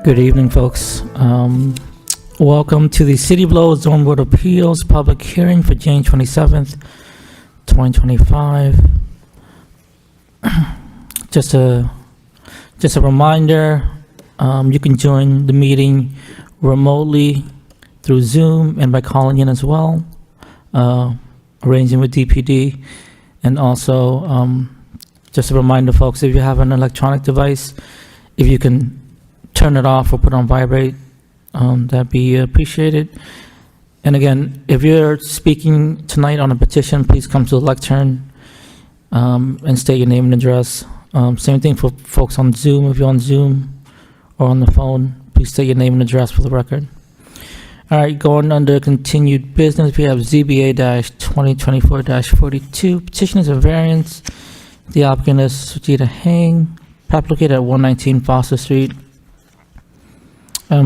Good evening, folks. Welcome to the City of Lowell Zone Board of Appeals public hearing for January 27th, 2025. Just a reminder, you can join the meeting remotely through Zoom and by calling in as well, arranging with DPD. And also, just a reminder, folks, if you have an electronic device, if you can turn it off or put on vibrate, that'd be appreciated. And again, if you're speaking tonight on a petition, please come to the lectern and state your name and address. Same thing for folks on Zoom. If you're on Zoom or on the phone, please state your name and address for the record. All right, going under continued business, we have ZBA-2024-42. Petition is a variance. The applicant is Sujita Hang, property located at 119 Foster Street.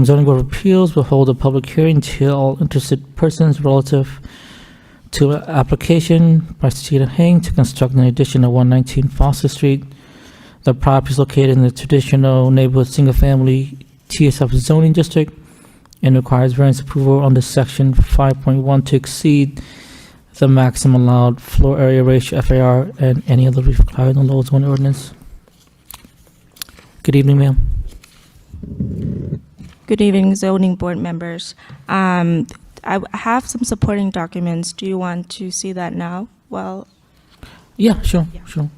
Zoning Board of Appeals will hold a public hearing to all interested persons relative to an application by Sujita Hang to construct an addition at 119 Foster Street. The property is located in the traditional neighborhood single-family TSF zoning district and requires variance approval under section 5.1 to exceed the maximum allowed floor area ratio FAR and any other required in the Lowell zoning ordinance. Good evening, ma'am. Good evening, zoning board members. I have some supporting documents. Do you want to see that now? Well, yeah, sure, sure.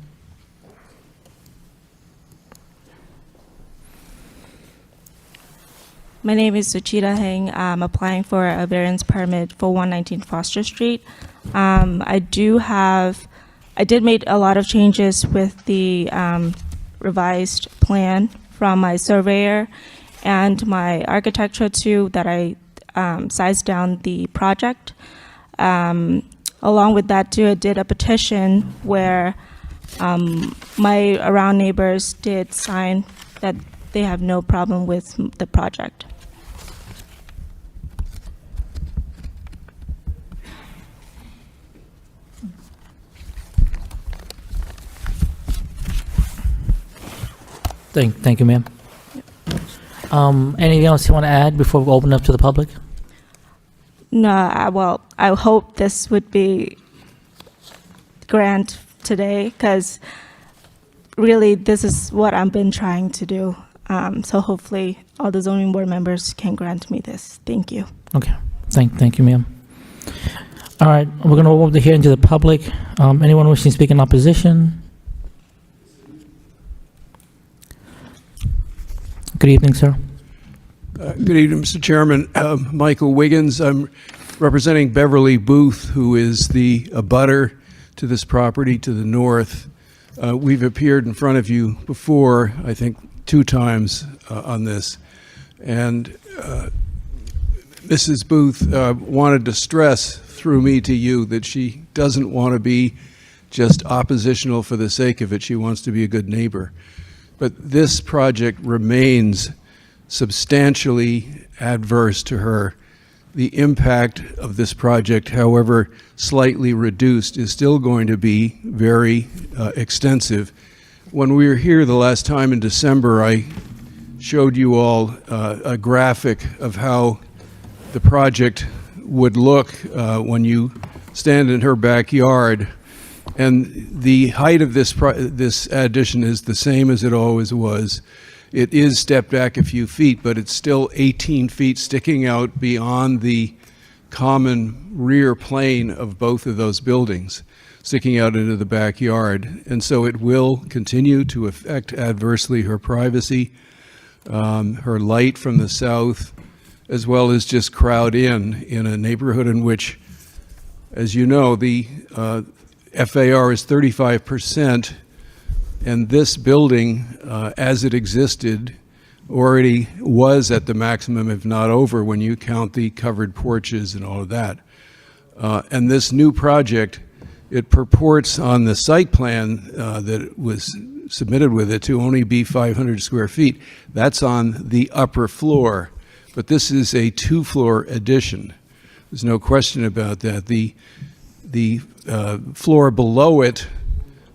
My name is Suchita Heng. I'm applying for a variance permit for 119 Foster Street. I did make a lot of changes with the revised plan from my surveyor and my architecture too, that I sized down the project. Along with that too, I did a petition where my around neighbors did sign that they have no problem with the project. Thank you, ma'am. Anything else you want to add before we open up to the public? No, well, I hope this would be grant today, because really this is what I've been trying to do. So hopefully all the zoning board members can grant me this. Thank you. Okay, thank you, ma'am. All right, we're going to open the hearing to the public. Anyone wishing to speak in opposition? Good evening, sir. Good evening, Mr. Chairman. Michael Wiggins. I'm representing Beverly Booth, who is the abutter to this property to the north. We've appeared in front of you before, I think 2 times on this. And Mrs. Booth wanted to stress through me to you that she doesn't want to be just oppositional for the sake of it. She wants to be a good neighbor. But this project remains substantially adverse to her. The impact of this project, however slightly reduced, is still going to be very extensive. When we were here the last time in December, I showed you all a graphic of how the project would look when you stand in her backyard. And the height of this addition is the same as it always was. It is stepped back a few feet, but it's still 18 feet sticking out beyond the common rear plane of both of those buildings, sticking out into the backyard. And so it will continue to affect adversely her privacy, her light from the south, as well as just crowd in a neighborhood in which, as you know, the FAR is 35%, and this building, as it existed, already was at the maximum, if not over, when you count the covered porches and all of that. And this new project, it purports on the site plan that was submitted with it to only be 500 square feet. That's on the upper floor, but this is a 2-floor addition. There's no question about that. The floor below it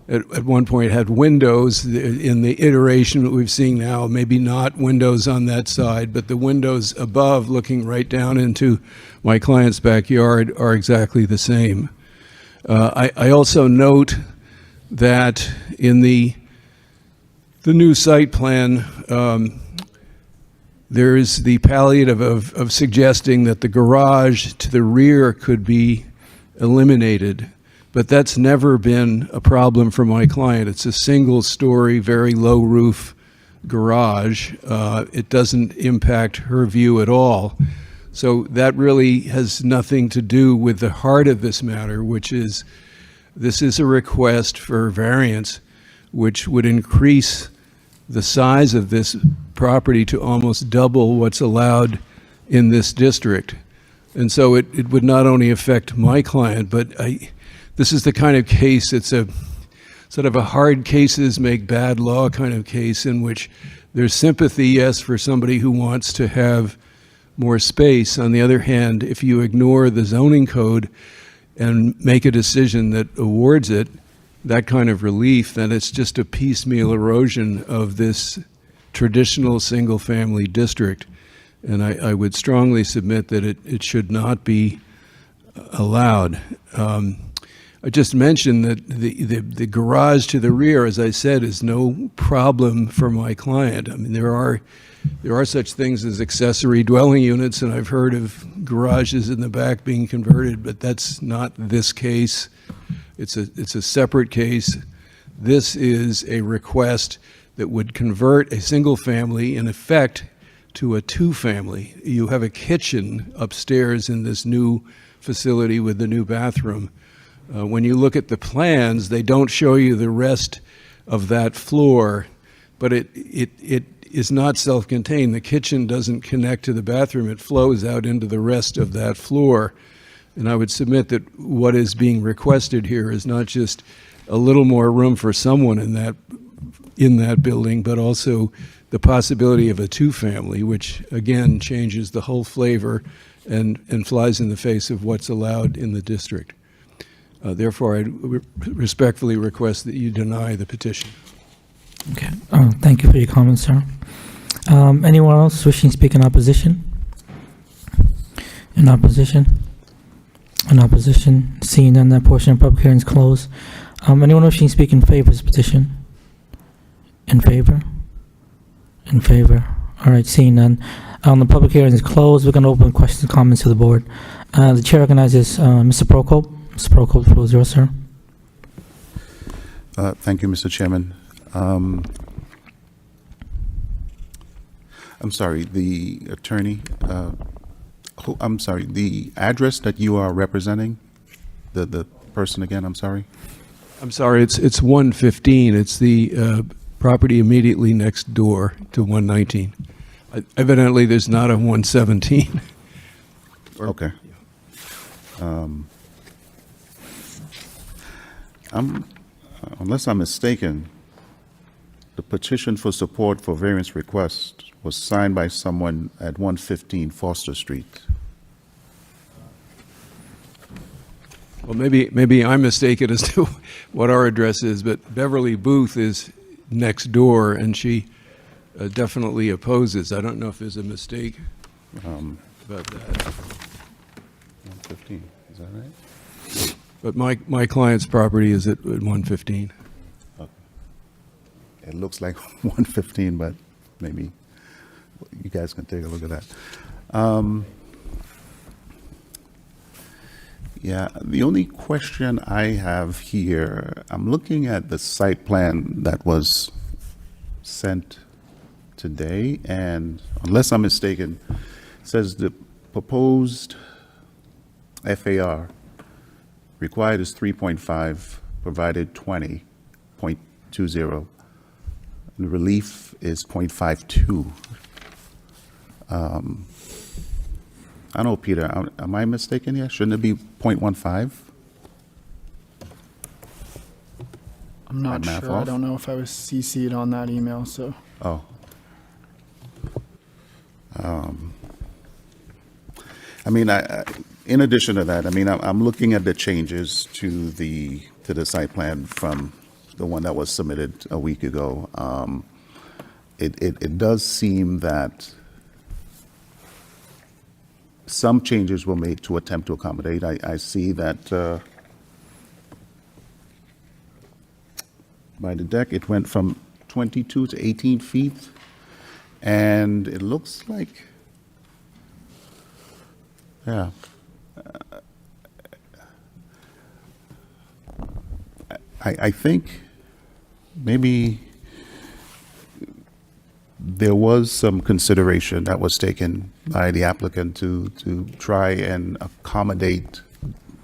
at one point had windows in the iteration that we've seen now, maybe not windows on that side, but the windows above looking right down into my client's backyard are exactly the same. I also note that in the new site plan, there is the palliative of suggesting that the garage to the rear could be eliminated, but that's never been a problem for my client. It's a single-story, very low-roof garage. It doesn't impact her view at all. So that really has nothing to do with the heart of this matter, which is this is a request for variance which would increase the size of this property to almost double what's allowed in this district. And so it would not only affect my client, but this is the kind of case, it's a sort of a hard cases make bad law kind of case in which there's sympathy, yes, for somebody who wants to have more space. On the other hand, if you ignore the zoning code and make a decision that awards it that kind of relief, then it's just a piecemeal erosion of this traditional single-family district. And I would strongly submit that it should not be allowed. I just mentioned that the garage to the rear, as I said, is no problem for my client. I mean, there are such things as accessory dwelling units, and I've heard of garages in the back being converted, but that's not this case. It's a separate case. This is a request that would convert a single family, in effect, to a two-family. You have a kitchen upstairs in this new facility with the new bathroom. When you look at the plans, they don't show you the rest of that floor, but it is not self-contained. The kitchen doesn't connect to the bathroom. It flows out into the rest of that floor. And I would submit that what is being requested here is not just a little more room for someone in that building, but also the possibility of a two-family, which again changes the whole flavor and flies in the face of what's allowed in the district. Therefore, I respectfully request that you deny the petition. Okay. Thank you for your comments, sir. Anyone else wishing to speak in opposition? In opposition? In opposition? Seeing none, that portion of public hearing is closed. Anyone wishing to speak in favor of this petition? In favor? In favor. All right, seeing none. The public hearing is closed. We're going to open questions and comments to the board. The chair recognizes Mr. Prokop. Mr. Prokop, the floor is yours, sir. Thank you, Mr. Chairman. I'm sorry, the attorney, I'm sorry, the address that you are representing, the person again, I'm sorry? I'm sorry, it's 115. It's the property immediately next door to 119. Evidently, there's not a 117. Okay. Unless I'm mistaken, the petition for support for variance request was signed by someone at 115 Foster Street. Well, maybe I'm mistaken as to what our address is, but Beverly Booth is next door, and she definitely opposes. I don't know if there's a mistake about that. 115, is that right? But my client's property is at 115. Okay. It looks like 115, but maybe you guys can take a look at that. Yeah, the only question I have here, I'm looking at the site plan that was sent today, and unless I'm mistaken, it says the proposed FAR required is 3.5, provided 20.20. The relief is 0.52. I don't know, Peter, am I mistaken here? Shouldn't it be 0.15? I'm not Math sure. I off? don't know if I was CC'd on that email, so. Oh. I mean, in addition to that, I mean, I'm looking at the changes to the site plan from the one that was submitted a week ago. It does seem that some changes were made to attempt to accommodate. I see that by the deck, it went from 22 to 18 feet, and it looks like, yeah. I think maybe there was some consideration that was taken by the applicant to try and accommodate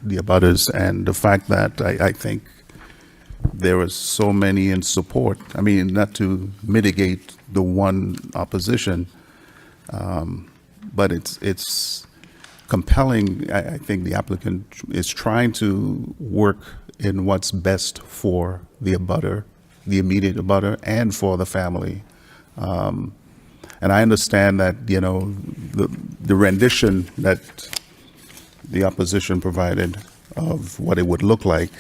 the abutters, and the fact that I think there was so many in support. I mean, not to mitigate the one opposition, but it's compelling. I think the applicant is trying to work in what's best for the abutter, the immediate abutter, and for the family. And I understand that, you know, the rendition that the opposition provided of what it would look like,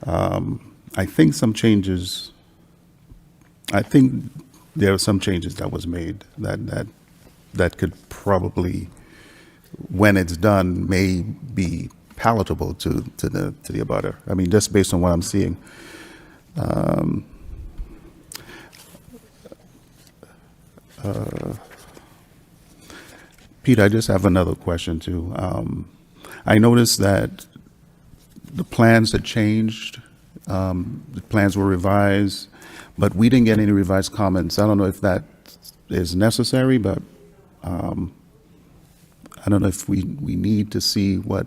I think some changes, I think there are some changes that was made that could probably, when it's done, may be palatable to the abutter. I mean, just based on what I'm seeing. Pete, I just have another question too. I noticed that the plans had changed, the plans were revised, but we didn't get any revised comments. I don't know if that is necessary, but I don't know if we need to see what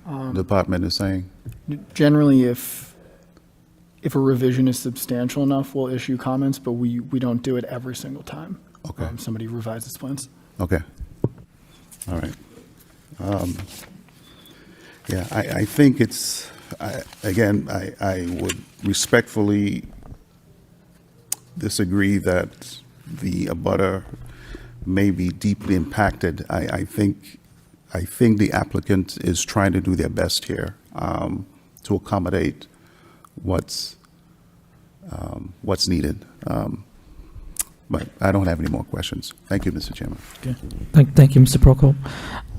the department is saying. Generally, if a revision is substantial enough, we'll issue comments, but we don't do it every single time. Okay. Somebody revises plans. Okay. All right. Yeah, I think it's, again, I would respectfully disagree that the abutter may be deeply impacted. I think the applicant is trying to do their best here to accommodate what's needed. But I don't have any more questions. Thank you, Mr. Chairman. Okay. Thank you, Mr. Prokop.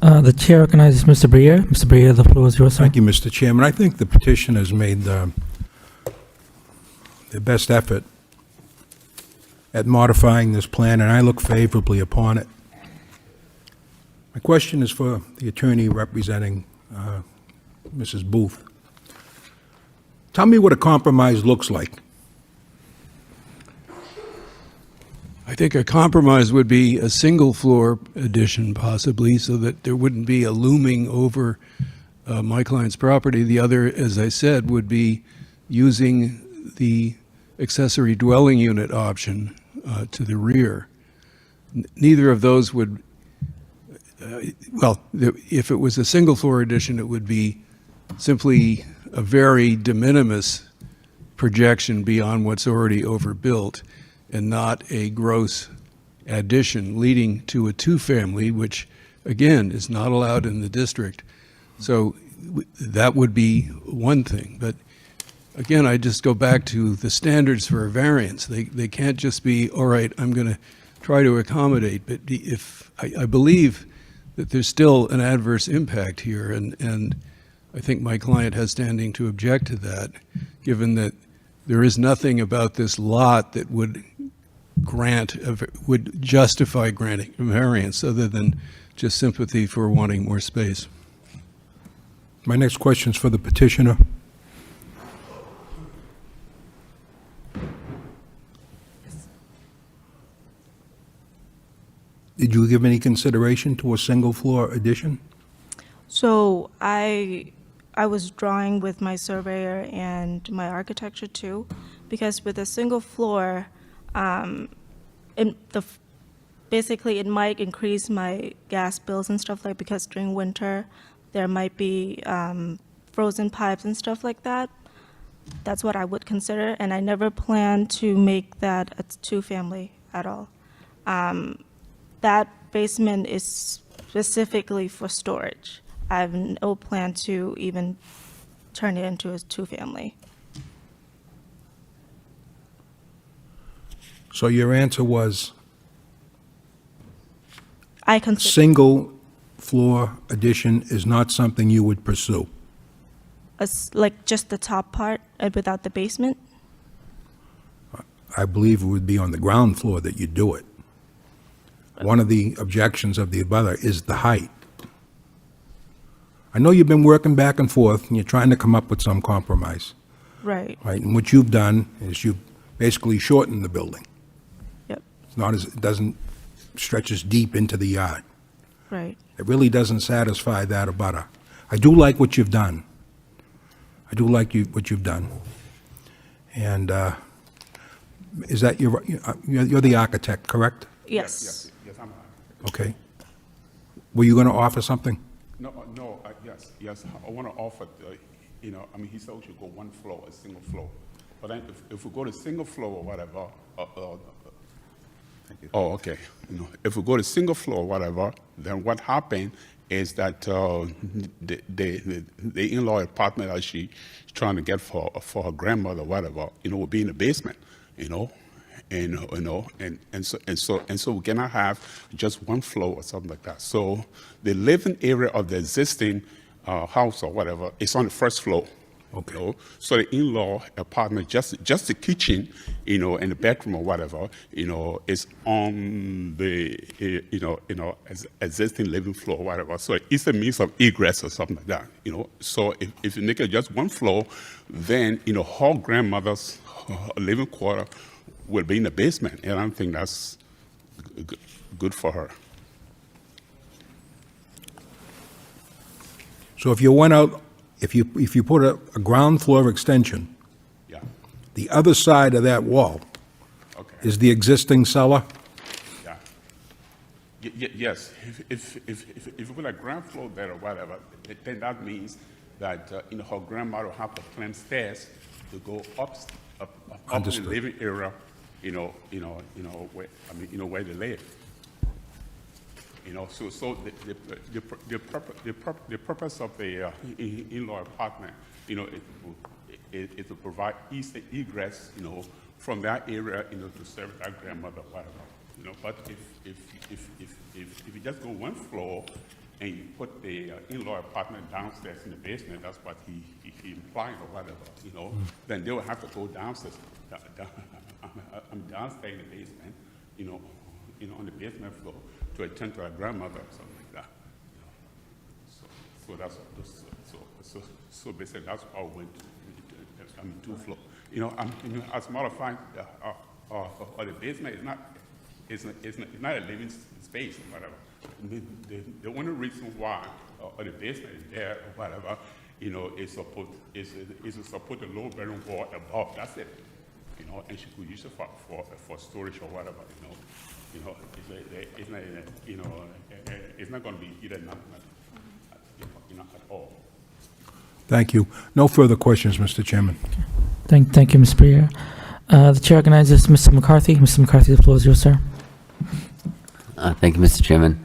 The chair recognizes Mr. Briere. Mr. Briere, the floor is yours, sir. Thank you, Mr. Chairman. I think the petitioners made their best effort at modifying this plan, and I look favorably upon it. My question is for the attorney representing Mrs. Booth. Tell me what a compromise looks like. I think a compromise would be a single-floor addition, possibly, so that there wouldn't be a looming over my client's property. The other, as I said, would be using the accessory dwelling unit option to the rear. Neither of those would, if it was a single-floor addition, it would be simply a very de minimis projection beyond what's already overbuilt, and not a gross addition leading to a two-family, which, again, is not allowed in the district. So that would be one thing. But again, I just go back to the standards for a variance. They can't just be, all right, I'm going to try to accommodate. But if I believe that there's still an adverse impact here, and I think my client has standing to object to that, given that there is nothing about this lot that would justify granting a variance other than just sympathy for wanting more space. My next question is for the petitioner. Did you give any consideration to a single-floor addition? So I was drawing with my surveyor and my architecture too, because with a single floor, basically it might increase my gas bills and stuff, like, because during winter there might be frozen pipes and stuff like that. That's what I would consider, and I never plan to make that a two-family at all. That basement is specifically for storage. I have no plan to even turn it into a two-family. So your answer was I consider, single-floor addition is not something you would pursue? like just the top part without the basement? I believe it would be on the ground floor that you do it. One of the objections of the abutter is the height. I know you've been working back and forth, and you're trying to come up with some compromise, Right, right? And what you've done is you've basically shortened the building. yep, It's not as, it doesn't stretch as deep into the yard. right. It really doesn't satisfy that abutter. I do like what you've done. I do like what you've done. And is that you're the architect, correct? Yes. Yes, I'm. Okay. Were you going to offer something? No, yes. I want to offer, he said we should go one floor, a single floor. But then if we go to single floor or whatever, thank you. Oh, okay. If we go to single floor or whatever, then what happened is that the in-law apartment that she's trying to get for her grandmother or whatever, will be in the basement, and so we cannot have just one floor or something like that. So the living area of the existing house or whatever is on the first floor. Okay. So the in-law apartment, just the kitchen, and the bedroom or whatever, is on the, as existing living floor or whatever. So it's a means of egress or something like that, So if you make it just one floor, then, her grandmother's living quarter will be in the basement, and I don't think that's good for her. So if you went out, if you put a ground floor extension, Yeah. the other side of that wall Okay. is the existing cellar? Yeah. Yes. If you put a ground floor there or whatever, then that means that her grandmother will have to climb stairs to go up in Understood. the living area, where they live. So the purpose of the in-law apartment, is to provide egress, from that area, to serve that grandmother, whatever, But if you just go one floor and you put the in-law apartment downstairs in the basement, that's what he implied or whatever, then they will have to go downstairs, downstairs in the basement, on the basement floor to attend to our grandmother or something like that. So basically that's how we went to 2 floor. As a matter of fact, the basement is not a living space or whatever. The only reason why the basement is there or whatever, is to support the low bedroom wall above. That's it. And she could use it for storage or whatever. It's not going to be heated at all. Thank you. No further questions, Mr. Chairman. Thank you, Ms. Breer. The chair recognizes Mr. McCarthy. Mr. McCarthy, the floor is yours, sir. Thank you, Mr. Chairman.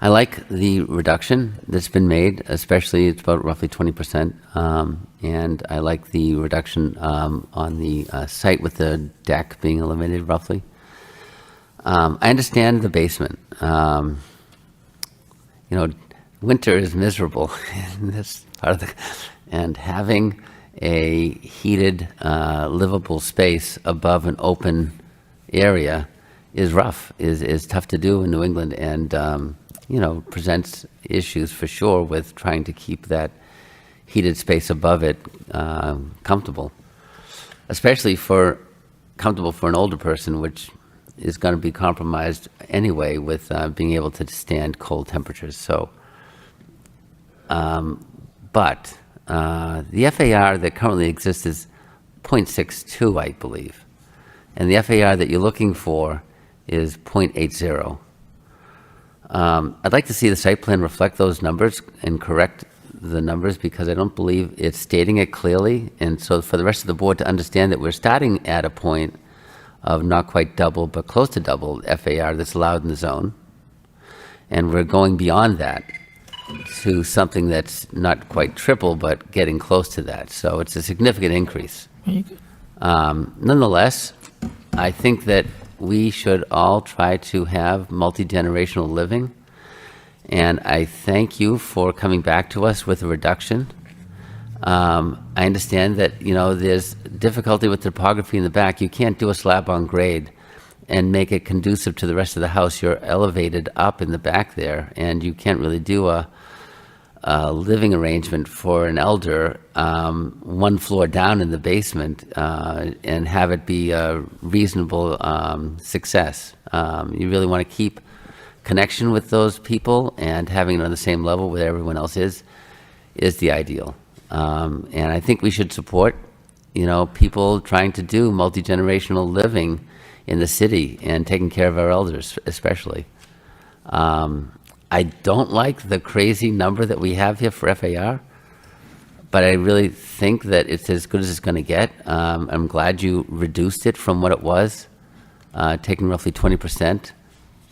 I like the reduction that's been made, especially it's about roughly 20%, and I like the reduction on the site with the deck being eliminated roughly. I understand the basement. Winter is miserable in this part of the, and having a heated, livable space above an open area is rough, is tough to do in New England, and presents issues for sure with trying to keep that heated space above it comfortable, especially comfortable for an older person, which is going to be compromised anyway with being able to stand cold temperatures. So, but the FAR that currently exists is 0.62, I believe, and the FAR that you're looking for is 0.80. I'd like to see the site plan reflect those numbers and correct the numbers, because I don't believe it's stating it clearly. And so for the rest of the board to understand that we're starting at a point of not quite double, but close to double FAR that's allowed in the zone. And we're going beyond that to something that's not quite triple, but getting close to that. So it's a significant increase. Very good. Nonetheless, I think that we should all try to have multi-generational living, and I thank you for coming back to us with a reduction. I understand that, you know, there's difficulty with topography in the back. You can't do a slab on grade and make it conducive to the rest of the house. You're elevated up in the back there, and you can't really do a living arrangement for an elder one floor down in the basement and have it be a reasonable success. You really want to keep connection with those people, and having it on the same level where everyone else is the ideal. And I think we should support, you know, people trying to do multi-generational living in the city and taking care of our elders, especially. I don't like the crazy number that we have here for FAR, but I really think that it's as good as it's going to get. I'm glad you reduced it from what it was, taking roughly 20%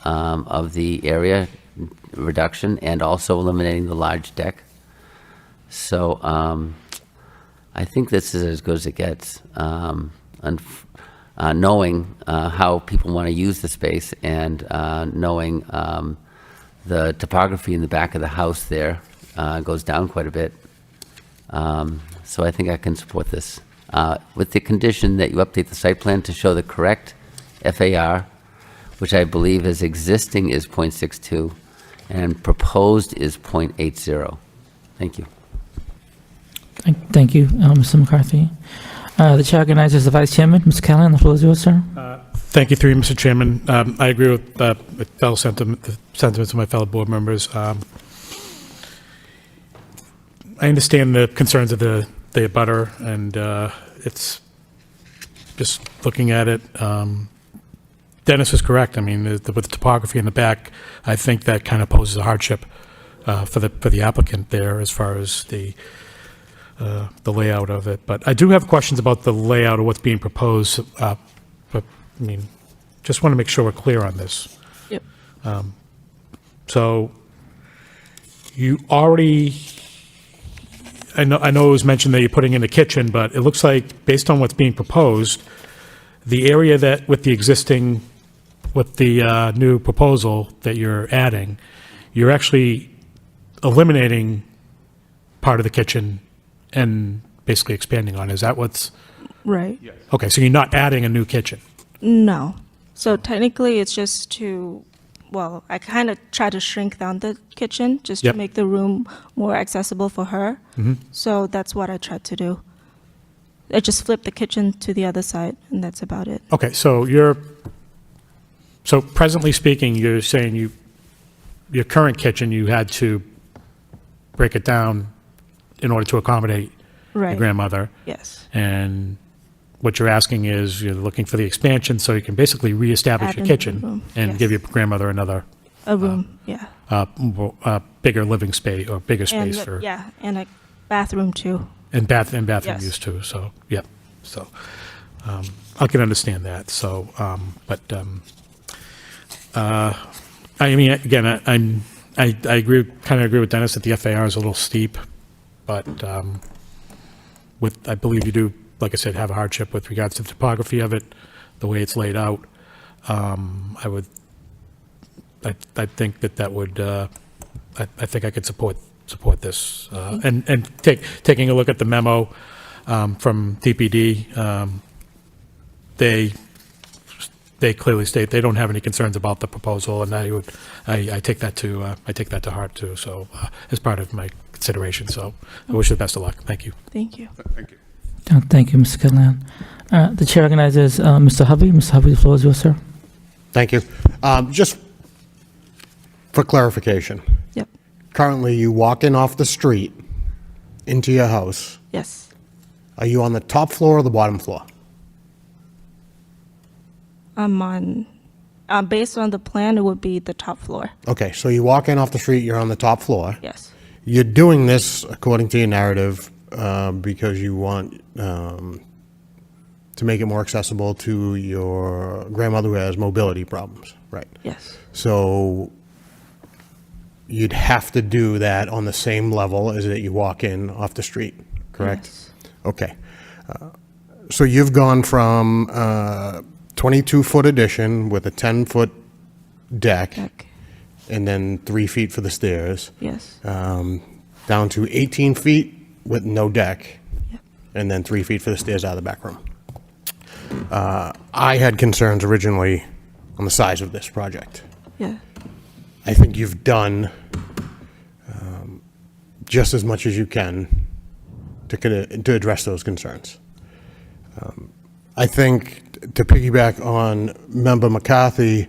of the area reduction and also eliminating the large deck. So I think this is as good as it gets, knowing how people want to use the space and knowing the topography in the back of the house there goes down quite a bit. So I think I can support this, with the condition that you update the site plan to show the correct FAR, which I believe is existing is 0.62 and proposed is 0.80. Thank you. Thank you, Mr. McCarthy. The chair recognizes the vice chairman, Mr. Callahan. The floor is yours, sir. Thank you, through you, Mr. Chairman. I agree with the sentiments of my fellow board members. I understand the concerns of the abutter, and it's just looking at it. Dennis is correct. I mean, with the topography in the back, I think that kind of poses a hardship for the applicant there as far as the layout of it. But I do have questions about the layout of what's being proposed. But I mean, just want to make sure we're clear on this. Yep. So you already, I know it was mentioned that you're putting in a kitchen, but it looks like based on what's being proposed, the area that with the existing, with the new proposal that you're adding, you're actually eliminating part of the kitchen and basically expanding on. Is that what's? Right. Okay, so you're not adding a new kitchen. No. So technically, it's just to, well, I kind of try to shrink down the kitchen just Yep. to make the room more accessible for her. So that's what I tried to do. I just flipped the kitchen to the other side, and that's about it. Okay, so so presently speaking, you're saying your current kitchen, you had to break it down in order to accommodate your Right. grandmother. Yes. And what you're asking is you're looking for the expansion so you can basically reestablish Add your another kitchen room, and yes. give your grandmother another A room, yeah. bigger living space or bigger And, space for, yeah, and a bathroom too. and bathroom Yes. use too. So, yep. So I can understand that. So, I mean, again, I agree, kind of agree with Dennis that the FAR is a little steep, but I believe you do, like I said, have a hardship with regards to the topography of it, the way it's laid out. I think that would, I think I could support this. And taking a look at the memo from DPD, they clearly state they don't have any concerns about the proposal, and I take that to heart too. So as part of my consideration. So I wish you the best of luck. Thank you. Thank you. Thank you. Thank you, Mr. Callahan. The chair recognizes Mr. Hovey. Mr. Hovey, the floor is yours, sir. Thank you. Just for clarification, Yep. currently you walk in off the street into your house. Yes. Are you on the top floor or the bottom floor? I'm on, based on the plan, it would be the top floor. Okay, so you walk in off the street, you're on the top floor. Yes. You're doing this, according to your narrative, because you want to make it more accessible to your grandmother who has mobility problems, right? Yes. So you'd have to do that on the same level as that you walk in off the street, correct? Yes. Okay. So you've gone from 22-foot addition with a 10-foot deck, Deck. and then 3 feet for the stairs, Yes. down to 18 feet with no deck, Yep. and then 3 feet for the stairs out of the back room. I had concerns originally on the size of this project. Yeah. I think you've done just as much as you can to address those concerns. I think, to piggyback on Member McCarthy,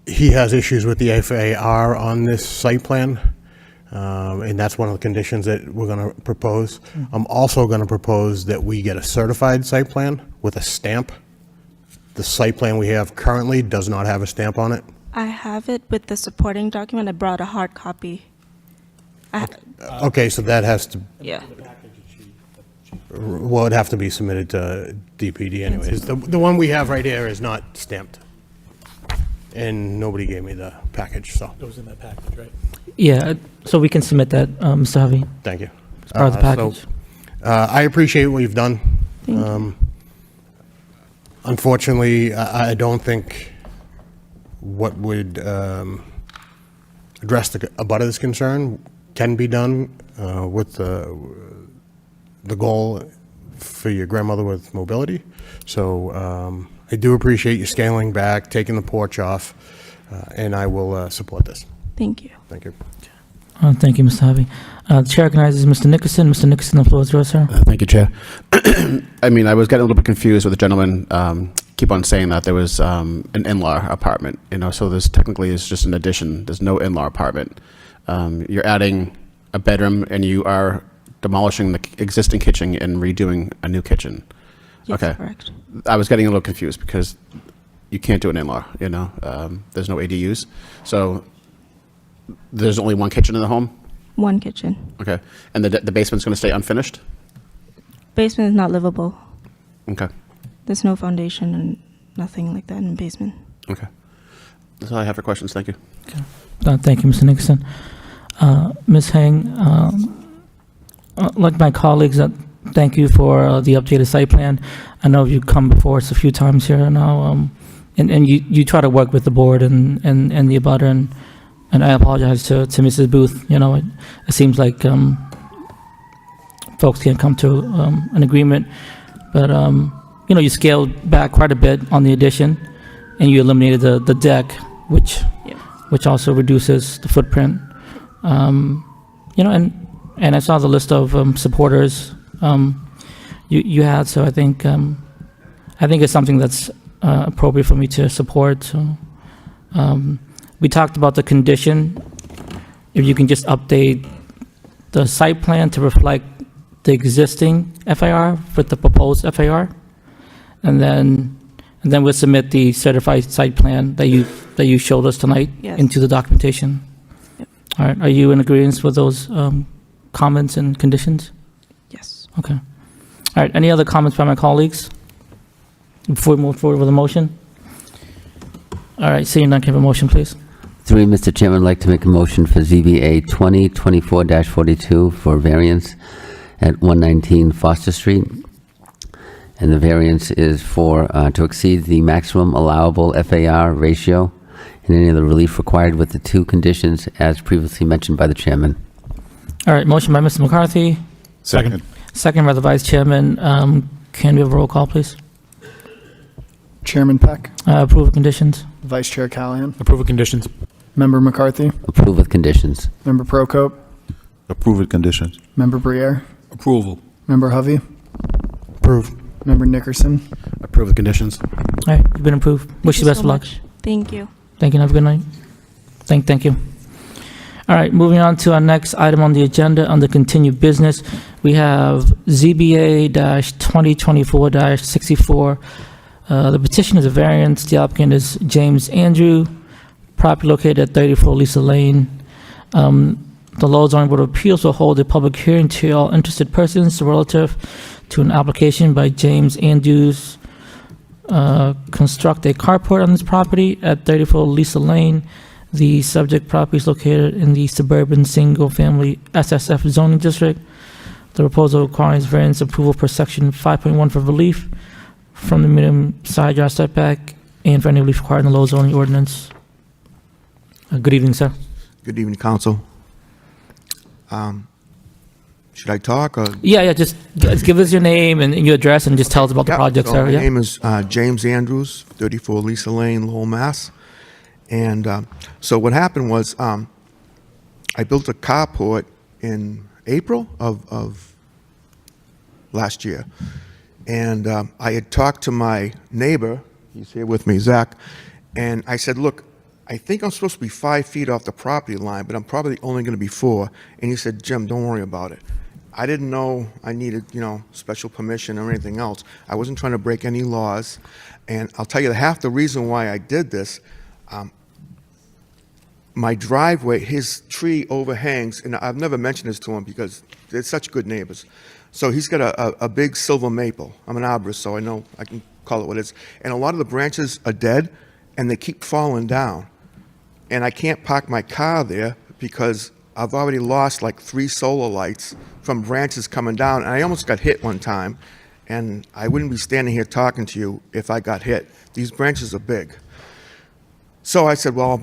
he has issues with the FAR on this site plan, and that's one of the conditions that we're going to propose. I'm also going to propose that we get a certified site plan with a stamp. The site plan we have currently does not have a stamp on it. I have it with the supporting document. I brought a hard copy. Okay, so that has to, Yeah. well, it'd have to be submitted to DPD anyways. The one we have right here is not stamped. And nobody gave me the package, so, It was in that package, right? Yeah, so we can submit that, Mr. Hovey, thank you. as part of the So, package. I appreciate what you've done. Thank you. Unfortunately, I don't think what would address the abutters' concern can be done with the goal for your grandmother with mobility. So I do appreciate you scaling back, taking the porch off, and I will support this. Thank you. Thank you. Thank you, Mr. Hovey. The chair recognizes Mr. Nickerson. Mr. Nickerson, the floor is yours, sir. Thank you, Chair. I mean, I was getting a little bit confused with the gentleman keep on saying that there was an in-law apartment, so there's technically is just an addition. There's no in-law apartment. You're adding a bedroom and you are demolishing the existing kitchen and redoing a new kitchen. Yes, Okay. correct. I was getting a little confused because you can't do an in-law, there's no ADUs. So there's only one kitchen in the home? One kitchen. Okay. And the basement's going to stay unfinished? Basement is not livable. Okay. There's no foundation and nothing like that in the basement. Okay. That's all I have for questions. Thank you. Thank you, Mr. Nickerson. Ms. Heng, like my colleagues, thank you for the updated site plan. I know you've come before us a few times here now, and you try to work with the board and the abutter, and I apologize to Mrs. Booth. It seems like folks can't come to an agreement, but you scaled back quite a bit on the addition, and you eliminated the deck, which also reduces the footprint. And I saw the list of supporters you had, so I think it's something that's appropriate for me to support. So we talked about the condition. If you can just update the site plan to reflect the existing FAR with the proposed FAR, and then we'll submit the certified site plan that you showed us tonight Yes. into the documentation. Yep. All right. Are you in agreement with those comments and conditions? Yes. Okay. All right. Any other comments by my colleagues before we move forward with the motion? All right. Seeing none, can I have a motion, please? Through you, Mr. Chairman, I'd like to make a motion for ZBA 2024-42 for variance at 119 Foster Street. And the variance is for to exceed the maximum allowable FAR ratio and any other relief required with the two conditions as previously mentioned by the chairman. All right. Motion by Mr. McCarthy, Second. second by the vice chairman. Can we have a roll call, please? Chairman Peck, Approve of conditions. Vice Chair Callahan, Approve of conditions. Member McCarthy, Approve with conditions. Member Procope, Approve with conditions. Member Briere, Approval. Member Hovey, Approve. Member Nickerson. Approve the conditions. All right. You've been approved. Wish you Thank best of so luck. much. Thank you. Thank you, and have a good night. Thank you. All right, moving on to our next item on the agenda under continued business. We have ZBA-2024-64. The petition is a variance. The applicant is James Andrew, property located at 34 Lisa Lane. The Lowell Zoning Board of Appeals will hold a public hearing to all interested persons relative to an application by James Andrews construct a carport on this property at 34 Lisa Lane. The subject property is located in the suburban single-family SSF zoning district The proposal requires variance approval per section 5.1 for relief from the minimum side yard setback and for any relief required in the Lowell zoning ordinance. Good evening, sir. Good evening, council. Should I talk or? Yeah, just give us your name and your address and just tell us about the Yeah, project, so sir. My Yeah. name is James Andrews, 34 Lisa Lane, Lowell, Mass. And so what happened was I built a carport in April of last year. And I had talked to my neighbor, he's here with me, Zach, and I said, look, I think I'm supposed to be 5 feet off the property line, but I'm probably only going to be 4. And he said, Jim, don't worry about it. I didn't know I needed, special permission or anything else. I wasn't trying to break any laws. And I'll tell you half the reason why I did this. My driveway, his tree overhangs, and I've never mentioned this to him because they're such good neighbors. So he's got a big silver maple. I'm an arborist, so I know I can call it what it is. And a lot of the branches are dead, and they keep falling down. And I can't park my car there because I've already lost like 3 solar lights from branches coming down, and I almost got hit one time. And I wouldn't be standing here talking to you if I got hit. These branches are big. So I said, well, I'll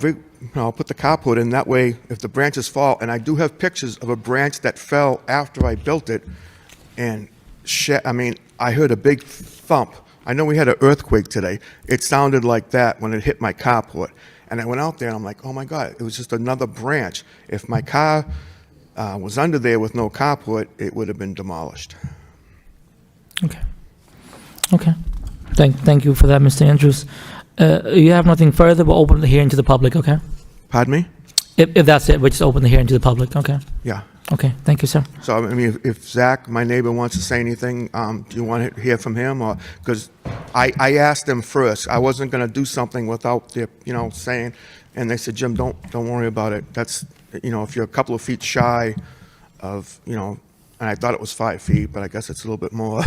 put the carport in. That way, if the branches fall, and I do have pictures of a branch that fell after I built it, and I heard a big thump. I know we had an earthquake today. It sounded like that when it hit my carport. And I went out there, and I'm like, oh my God, it was just another branch. If my car was under there with no carport, it would have been demolished. Okay. Thank you for that, Mr. Andrews. You have nothing further, we'll open the hearing to the public, okay? Pardon me? If that's it, we'll just open the hearing to the public, okay? Yeah. Okay, thank you, sir. So, I mean, if Zach, my neighbor, wants to say anything, do you want to hear from him? Or, because I asked them first. I wasn't going to do something without their, saying, and they said, Jim, don't worry about it. That's, if you're a couple of feet shy of, and I thought it was 5 feet, but I guess it's a little bit more.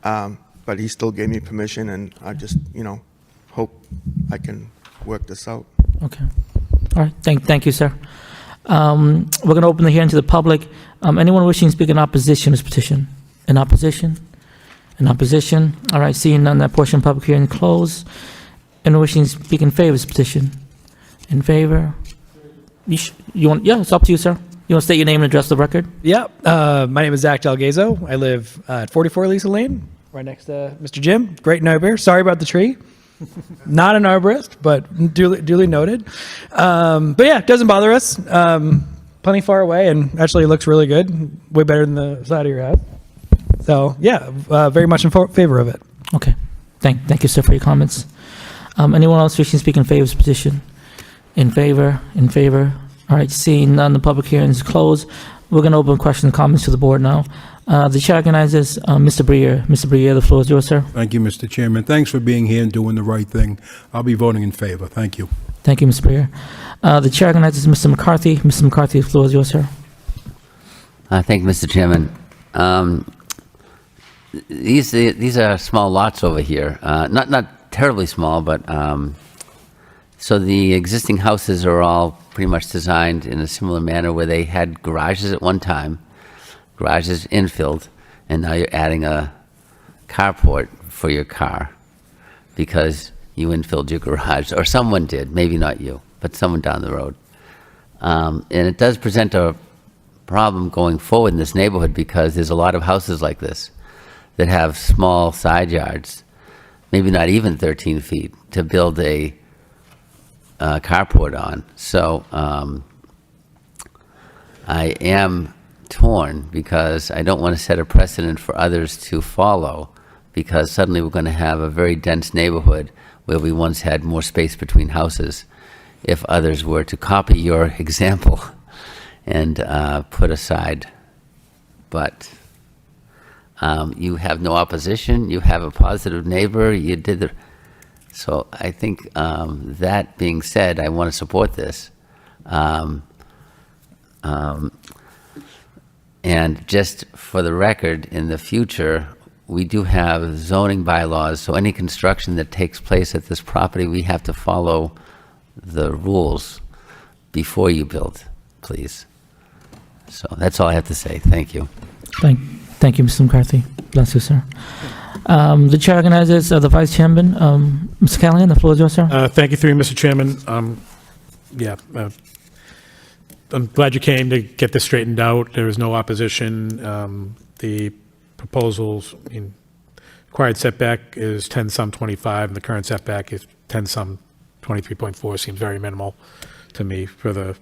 But he still gave me permission, and I just, hope I can work this out. Okay. All right, thank you, sir. We're going to open the hearing to the public. Anyone wishing to speak in opposition to this petition? In opposition? In opposition? All right, seeing none, that portion of public hearing closed. Anyone wishing to speak in favor of this petition? In favor? Yeah, it's up to you, sir. You want to state your name and address the record? Yeah, my name is Zach Delgazo. I live at 44 Lisa Lane, right next to Mr. Jim. Great neighbor. Sorry about the tree. Not an arborist, but duly noted. But yeah, it doesn't bother us. Plenty far away, and actually it looks really good. Way better than the side of your house. So yeah, very much in favor of it. Okay. Thank you, sir, for your comments. Anyone else wishing to speak in favor of this petition? In favor? In favor? All right, seeing none, the public hearing is closed. We're going to open questions and comments to the board now. The chair recognizes Mr. Breer. Mr. Breer, the floor is yours, sir. Thank you, Mr. Chairman. Thanks for being here and doing the right thing. I'll be voting in favor. Thank you. Thank you, Mr. Breer. The chair recognizes Mr. McCarthy. Mr. McCarthy, the floor is yours, sir. Thank you, Mr. Chairman. These are small lots over here. Not terribly small, but so the existing houses are all pretty much designed in a similar manner where they had garages at one time, garages infilled, and now you're adding a carport for your car because you infilled your garage, or someone did, maybe not you, but someone down the road. And it does present a problem going forward in this neighborhood because there's a lot of houses like this that have small side yards, maybe not even 13 feet, to build a carport on. So I am torn because I don't want to set a precedent for others to follow, because suddenly we're going to have a very dense neighborhood where we once had more space between houses if others were to copy your example and put aside. But you have no opposition, you have a positive neighbor, you did the... So I think that being said, I want to support this. And just for the record, in the future, we do have zoning bylaws, so any construction that takes place at this property, we have to follow the rules before you build, please. So that's all I have to say. Thank you. Thank you, Mr. McCarthy. Bless you, sir. The chair recognizes the vice chairman, Mr. Callahan. The floor is yours, sir. Thank you, through you, Mr. Chairman. I'm glad you came to get this straightened out. There is no opposition. The proposals, required setback is 10 some 25, and the current setback is 10 some 23.4. Seems very minimal to me for the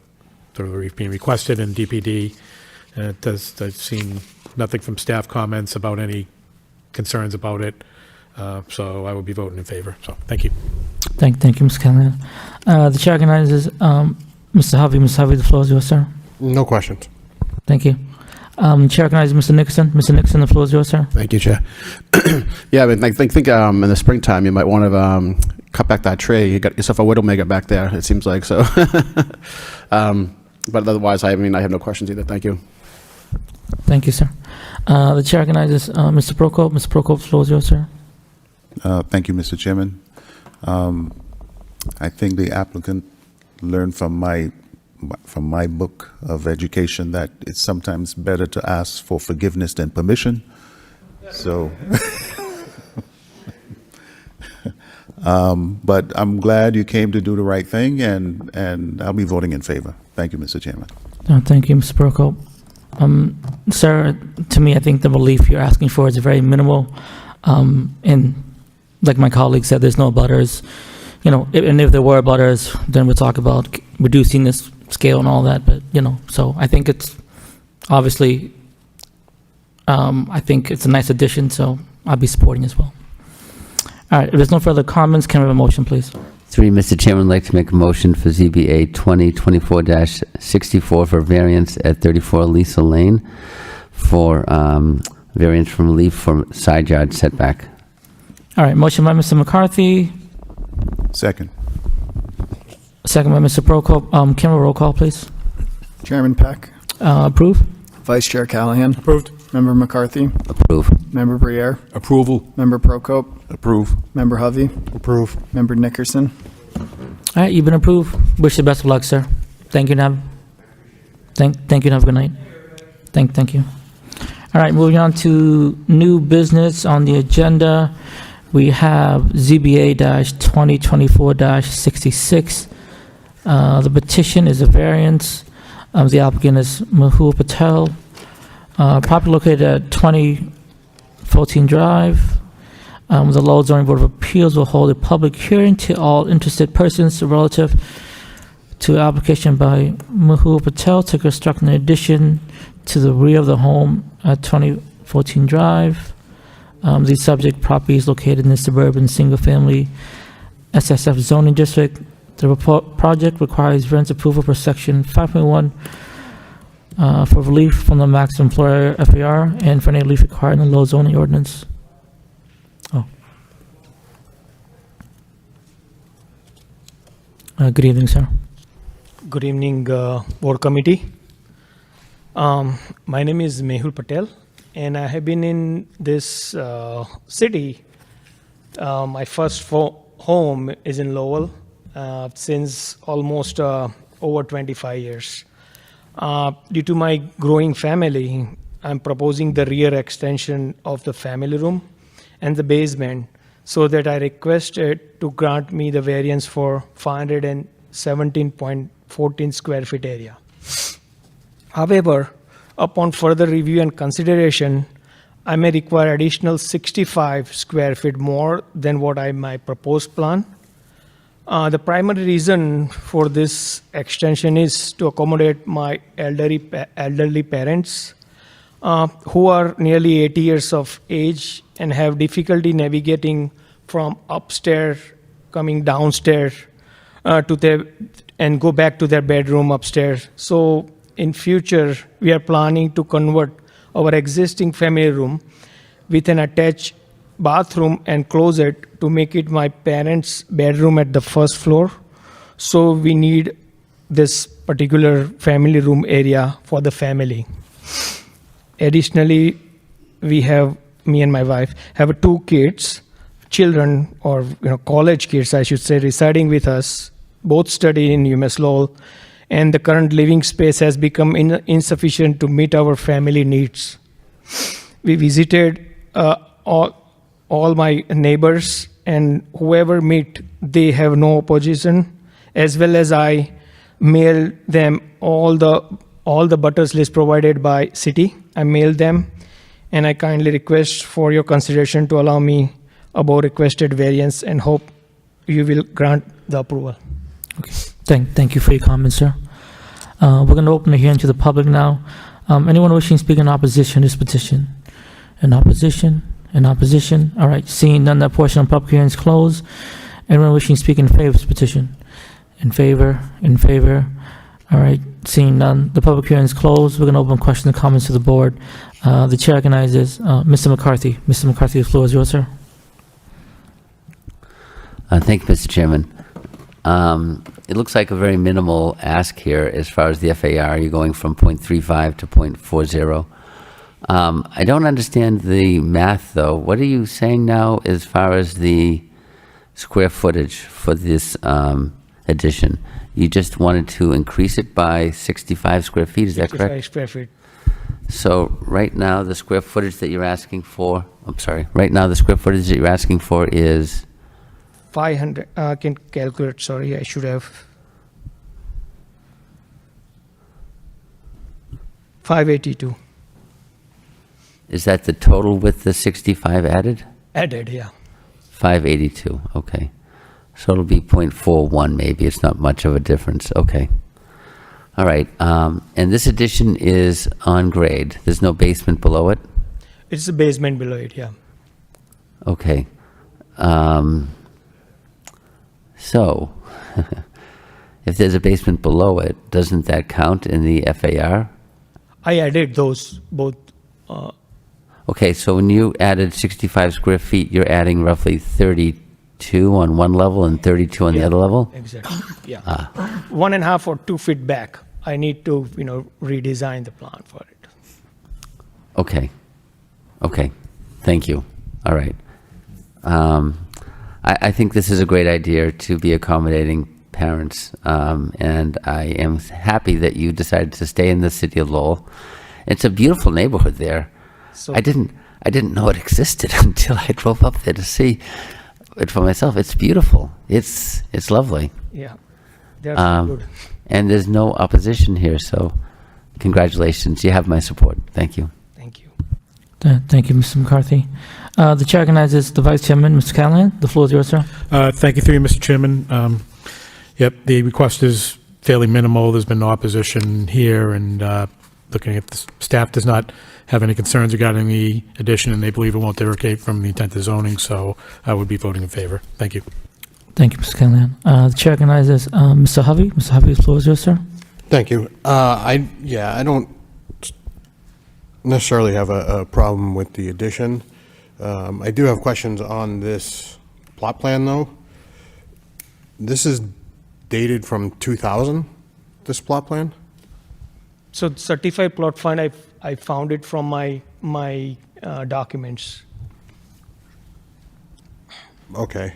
relief being requested in DPD. I've seen nothing from staff comments about any concerns about it. So I will be voting in favor. So thank you. Thank you, Mr. Callahan. The chair recognizes Mr. Hovey. Mr. Hovey, the floor is yours, sir. No questions. Thank you. Chair recognizes Mr. Nickerson. Mr. Nickerson, the floor is yours, sir. Thank you, Chair. Yeah, I mean, I think in the springtime you might want to cut back that tree. You got yourself a widowmaker back there. It seems like so. But otherwise, I have no questions either. Thank you. Thank you, sir. The chair recognizes Mr. Prokop. Mr. Prokop, the floor is yours, sir. Thank you, Mr. Chairman. I think the applicant learned from my book of education that it's sometimes better to ask for forgiveness than permission. So, but I'm glad you came to do the right thing, and I'll be voting in favor. Thank you, Mr. Chairman. Thank you, Mr. Prokop. Sir, to me, I think the relief you're asking for is very minimal. And like my colleague said, there's no butters. And if there were butters, then we'll talk about reducing this scale and all that. But, so I think it's obviously, I think it's a nice addition, so I'll be supporting as well. All right, if there's no further comments, can we have a motion, please? Through you, Mr. Chairman, I'd like to make a motion for ZBA 2024-64 for variance at 34 Lisa Lane for variance from relief from side yard setback. All right, motion by Mr. McCarthy, Second. second by Mr. Prokop. Can we roll call, please? Chairman Peck, Approve? Vice Chair Callahan, Approved. Member McCarthy, Approve. Member Briere, Approval. Member Prokop, Approve. Member Hovey, Approve. Member Nickerson. All right, you've been approved. Wish you the best of luck, sir. Thank you, and thank you, and have a good night. Thank you. All right, moving on to new business on the agenda. We have ZBA-2024-66. The petition is a variance. The applicant is Mehul Patel. Property located at 2014 Drive. The Lowell Zoning Board of Appeals will hold a public hearing to all interested persons relative to application by Mehul Patel to construct an addition to the rear of the home at 2014 Drive. The subject property is located in the suburban single-family SSF zoning district. The project requires variance approval per section 5.1 for relief from the maximum floor area FAR and for any relief required in the Lowell zoning ordinance. Good evening, sir. Good evening, board committee. My name is Mehul Patel, and I have been in this city. My first home is in Lowell since almost over 25 years. Due to my growing family, I'm proposing the rear extension of the family room and the basement, so that I requested to grant me the variance for 517.14 square feet area. However, upon further review and consideration, I may require additional 65 square feet more than what my proposed plan. The primary reason for this extension is to accommodate my elderly parents who are nearly 80 years of age and have difficulty navigating from upstairs, coming downstairs and go back to their bedroom upstairs. So in future, we are planning to convert our existing family room with an attached bathroom and closet to make it my parents' bedroom at the first floor. So we need this particular family room area for the family. Additionally, me and my wife have two children, or college kids, I should say, residing with us. Both study in UMass Lowell, and the current living space has become insufficient to meet our family needs. We visited all my neighbors, and whoever meet, they have no opposition. As well as I mailed them all the butters list provided by city. I mailed them, and I kindly request for your consideration to allow me above requested variance, and hope you will grant the approval. Okay. Thank you for your comments, sir. We're going to open the hearing to the public now. Anyone wishing to speak in opposition to this petition? In opposition? In opposition? All right. Seeing none, that portion of the public hearing is closed. Anyone wishing to speak in favor of this petition? In favor? In favor? All right. Seeing none, the public hearing is closed. We're going to open questions and comments to the board. The chair recognizes Mr. McCarthy. Mr. McCarthy, the floor is yours, sir. Thank you, Mr. Chairman. It looks like a very minimal ask here as far as the FAR. You're going from 0.35 to 0.40. I don't understand the math, though. What are you saying now as far as the square footage for this addition? You just wanted to increase it by 65 square feet, is that correct? 65 square feet. So right now, the square footage that you're asking for, right now the square footage that you're asking for is? 500, I can calculate, sorry, I should have. 582. Is that the total with the 65 added? Added, yeah. 582, okay. So it'll be 0.41 maybe, it's not much of a difference, okay. All right, and this addition is on grade, there's no basement below it? It's the basement below it, yeah. Okay. So, if there's a basement below it, doesn't that count in the FAR? I added those both. Okay, so when you added 65 square feet, you're adding roughly 32 on one level and 32 on the other level? Exactly, yeah. 1.5 or 2 feet back. I need to, redesign the plan for it. Okay, thank you. All right. I think this is a great idea to be accommodating parents, and I am happy that you decided to stay in the city of Lowell. It's a beautiful neighborhood there. So I didn't know it existed until I drove up there to see it for myself. It's beautiful. It's lovely. yeah, they're good. And there's no opposition here, so congratulations. You have my support. Thank you. Thank you. Thank you, Mr. McCarthy. The chair recognizes the vice chairman, Mr. Callahan. The floor is yours, sir. Thank you, through you, Mr. Chairman. Yep, the request is fairly minimal. There's been no opposition here, and looking at the staff does not have any concerns regarding the addition, and they believe it won't derogate from the intent of zoning, so I would be voting in favor. Thank you. Thank you, Mr. Callahan. The chair recognizes Mr. Hovey. Mr. Hovey, the floor is yours, sir. Thank you. I don't necessarily have a problem with the addition. I do have questions on this plot plan, though. This is dated from 2000, this plot plan? So certified plot plan, I found it from my documents. Okay.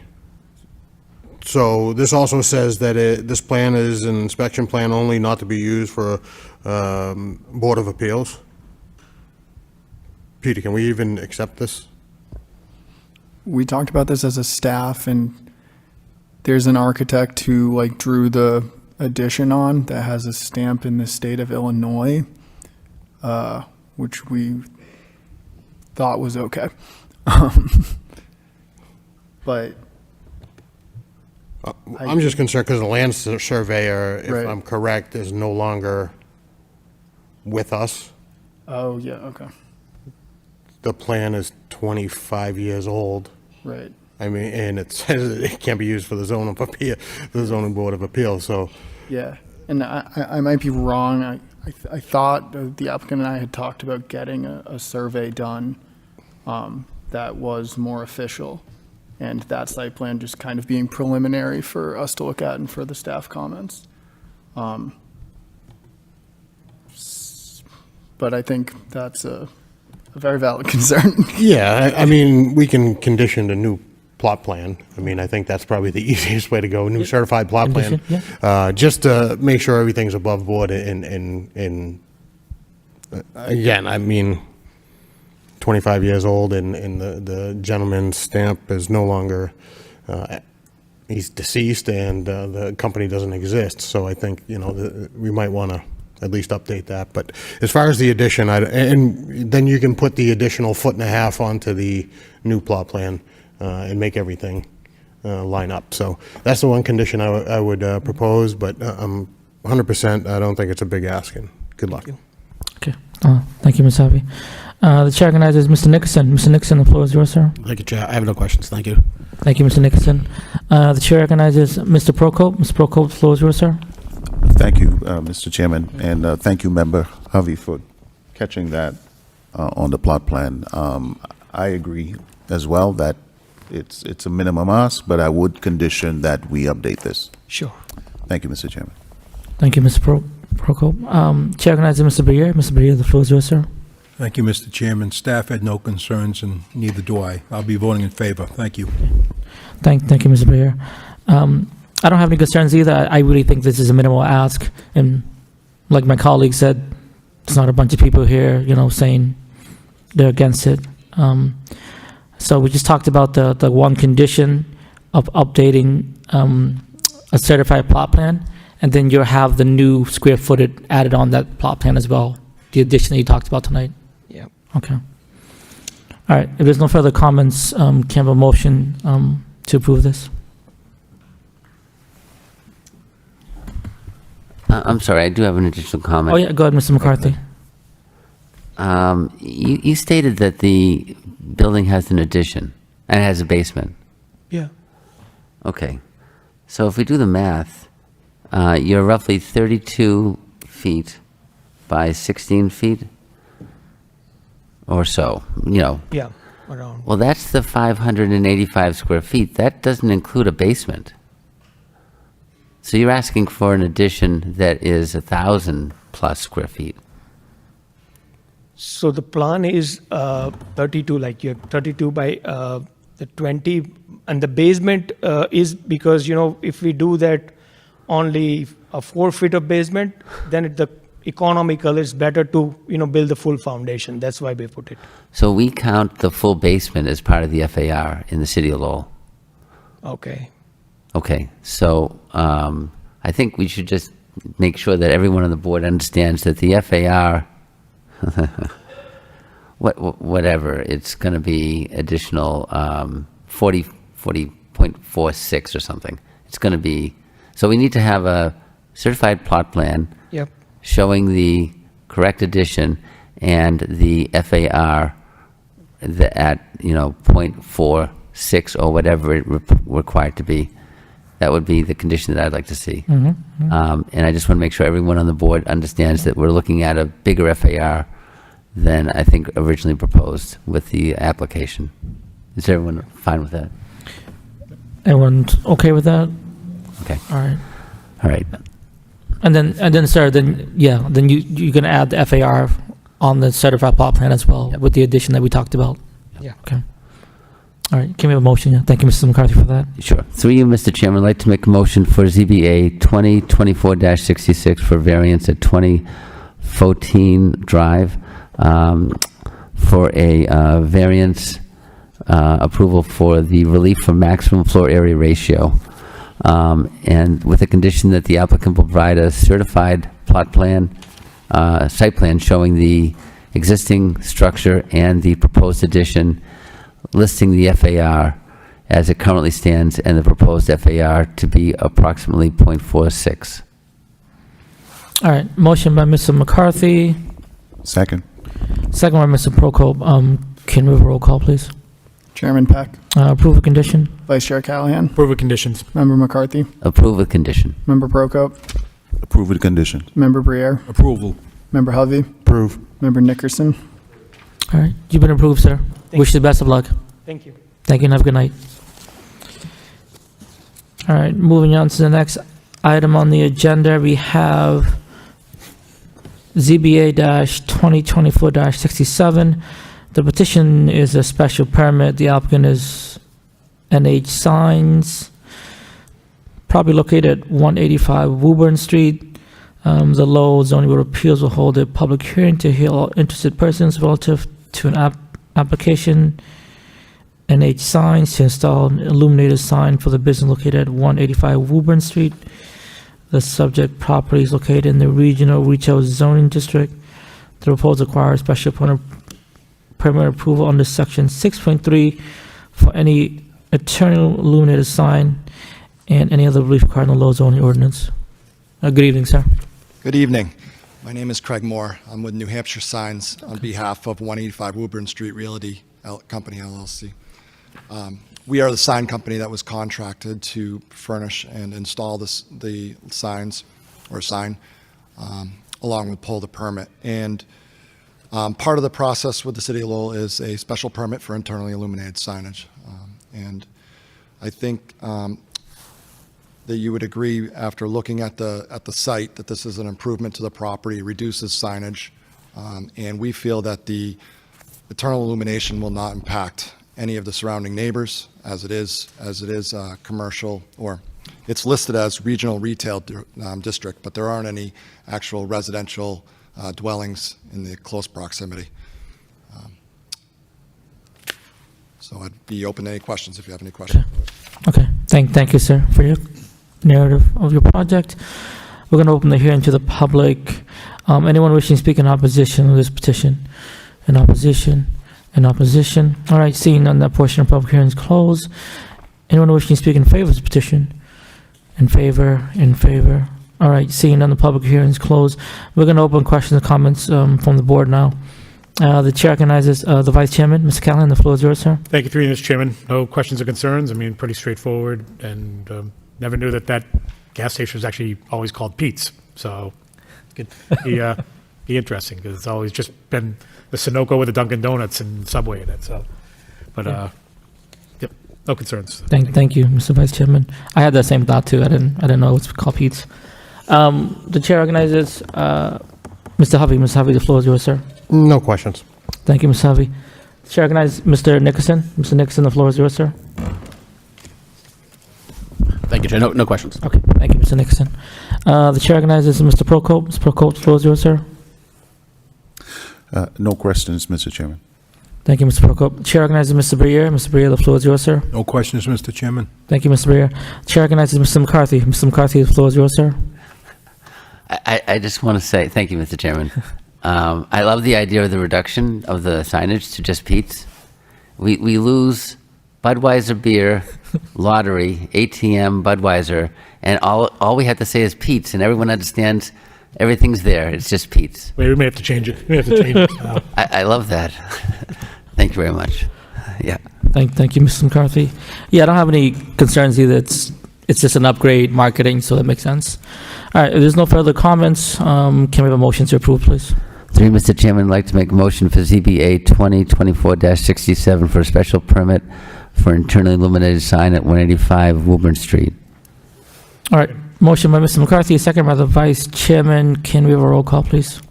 So this also says that this plan is an inspection plan only, not to be used for Board of Appeals? Peter, can we even accept this? We talked about this as a staff, and there's an architect who drew the addition on that has a stamp in the state of Illinois, which we thought was okay. But I'm just concerned because the land surveyor, if Right. I'm correct, is no longer with us. oh yeah, okay, The plan is 25 years old. right. I mean, and it says it can't be used for the zoning appeal, the zoning board of appeals. So, Yeah, and I might be wrong. I thought the applicant and I had talked about getting a survey done that was more official, and that site plan just kind of being preliminary for us to look at and for the staff comments. But I think that's a very valid concern. yeah, I mean, we can condition a new plot plan. I mean, I think that's probably the easiest way to go. New certified plot plan, Condition, just to make sure everything's above board. And again, I mean, 25 years old, and the gentleman's stamp is no longer, he's deceased, and the company doesn't exist. So I think, we might want to at least update that. But as far as the addition, and then you can put the additional 1.5 foot onto the new plot plan and make everything line up. So that's the one condition I would propose, but 100%, I don't think it's a big ask, and good luck. Okay. Thank you, Ms. Harvey. The chair recognizes Mr. Nicholson. Mr. Nicholson, the floor is yours, sir. Thank you, Chair. I have no questions. Thank you. Thank you, Mr. Nicholson. The chair recognizes Mr. Prokop. Mr. Prokop, the floor is yours, sir. Thank you, Mr. Chairman, and thank you, Member Harvey, for catching that on the plot plan. I agree as well that it's a minimum ask, but I would condition that we update this. Sure. Thank you, Mr. Chairman. Thank you, Mr. Prokop. Chair recognizes Mr. Briere. Mr. Briere, the floor is yours, sir. Thank you, Mr. Chairman. Staff had no concerns, and neither do I. I'll be voting in favor. Thank you. Thank you, Mr. Briere. I don't have any concerns either. I really think this is a minimal ask, and like my colleague said, it's not a bunch of people here, saying they're against it. So we just talked about the one condition of updating a certified plot plan, and then you'll have the new square footage added on that plot plan as well, the addition that you talked about tonight. Yeah. Okay. All right. If there's no further comments, can I have a motion to approve this? I'm sorry, I do have an additional comment. Oh, yeah. Go ahead, Mr. McCarthy. You stated that the building has an addition and has a basement. Yeah. Okay. So if we do the math, you're roughly 32 feet by 16 feet or so, Yeah. Around. Well, that's the 585 square feet. That doesn't include a basement. So you're asking for an addition that is 1,000 plus square feet. So the plan is 32, like you're 32 by the 20, and the basement is because, if we do that only a 4 feet of basement, then the economical is better to, build the full foundation. That's why we put it. So we count the full basement as part of the FAR in the city of Lowell. Okay. Okay, so I think we should just make sure that everyone on the board understands that the FAR, whatever, it's going to be additional 40.46 or something. It's going to be, so we need to have a certified plot plan Yep. showing the correct addition and the FAR at 0.46 or whatever it required to be. That would be the condition that I'd like to see. And I just want to make sure everyone on the board understands that we're looking at a bigger FAR than I think originally proposed with the application. Is everyone fine with that? Everyone's okay with that? Okay. All right. All right. And then, sir, then you're going to add the FAR on the certified plot plan as well with the addition that we talked about. Yeah. Okay. All right. Can we have a motion? Yeah. Thank you, Mr. McCarthy, for that. Sure. Through you, Mr. Chairman, I'd like to make a motion for ZBA 2024-66 for variance at 20 Fotine Drive for a variance approval for the relief from maximum floor area ratio, and with the condition that the applicant will provide a certified plot plan, site plan showing the existing structure and the proposed addition, listing the FAR as it currently stands and the proposed FAR to be approximately 0.46. All right. Motion by Mr. McCarthy. Second. Second by Mr. Prokop. Can we have a roll call, please? Chairman Peck, Approve of condition. Vice Chair Callahan, Approve of conditions. Member McCarthy, Approve with condition. Member Prokop, Approve with conditions. Member Briere, Approval. Member Hovey, Approve. Member Nickerson. All right. You've been approved, sir. Wish you the best of luck. Thank you. Thank you and have a good night. All right. Moving on to the next item on the agenda, we have ZBA-2024-67. The petition is a special permit. The applicant is NH Signs, probably located at 185 Woburn Street. The Lowell Zoning Board of Appeals will hold a public hearing to hear all interested persons relative to an application NH Signs to install an illuminated sign for the business located at 185 Woburn Street. The subject property is located in the Regional Retail Zoning District. The proposal requires special permit approval under Section 6.3 for any external illuminated sign and any other relief required in the Lowell zoning ordinance. Good evening, sir. Good evening. My name is Craig Moore. I'm with New Hampshire Signs on behalf of 185 Woburn Street Realty Company, LLC. We are the sign company that was contracted to furnish and install the signs, or sign, along with pull the permit. And part of the process with the City of Lowell is a special permit for internally illuminated signage. And I think that you would agree, after looking at the site, that this is an improvement to the property, reduces signage, and we feel that the internal illumination will not impact any of the surrounding neighbors, as it is commercial, or it's listed as regional retail district, but there aren't any actual residential dwellings in the close proximity. So I'd be open to any questions if you have any questions. Okay, thank you, sir, for your narrative of your project. We're going to open the hearing to the public. Anyone wishing to speak in opposition to this petition? In opposition? In opposition? All right, seeing none, that portion of public hearing is closed. Anyone wishing to speak in favor of this petition? In favor? In favor? All right, seeing none, the public hearing is closed. We're going to open questions and comments from the board now. The chair recognizes the vice chairman, Mr. Callahan. The floor is yours, sir. Thank you, through you, Mr. Chairman. No questions or concerns. I mean, pretty straightforward, and never knew that gas station was actually always called Pete's. So it could be interesting, because it's always just been the Sunoco with the Dunkin' Donuts and Subway in it. So, but yep, no concerns. Thank you, Mr. Vice Chairman. I had that same thought too. I didn't know it's called Pete's. The chair recognizes Mr. Hovey. Mr. Hovey, the floor is yours, sir. No questions. Thank you, Mr. Hovey. The chair recognizes Mr. Nickerson. Mr. Nickerson, the floor is yours, sir. Thank you, Chair. No questions. Okay, thank you, Mr. Nickerson. The chair recognizes Mr. Procope. Mr. Procope, the floor is yours, sir. No questions, Mr. Chairman. Thank you, Mr. Procope. The chair recognizes Mr. Briere. Mr. Briere, the floor is yours, sir. No questions, Mr. Chairman. Thank you, Mr. Briere. The chair recognizes Mr. McCarthy. Mr. McCarthy, the floor is yours, sir. I just want to say, thank you, Mr. Chairman. I love the idea of the reduction of the signage to just Pete's. We lose Budweiser beer, lottery, ATM, Budweiser, and all we have to say is Pete's, and everyone understands everything's there. It's just Pete's. Wait, we may have to change it. We have to change it. I love that. Thank you very much. Yeah. Thank you, Mr. McCarthy. Yeah, I don't have any concerns either. It's just an upgrade marketing, so that makes sense. All right, if there's no further comments, can we have a motion to approve, please? Through you, Mr. Chairman, I'd like to make a motion for ZBA 2024-67 for a special permit for internally illuminated sign at 185 Woburn Street. All right, motion by Mr. McCarthy, second by the vice chairman. Can we have a roll call, please?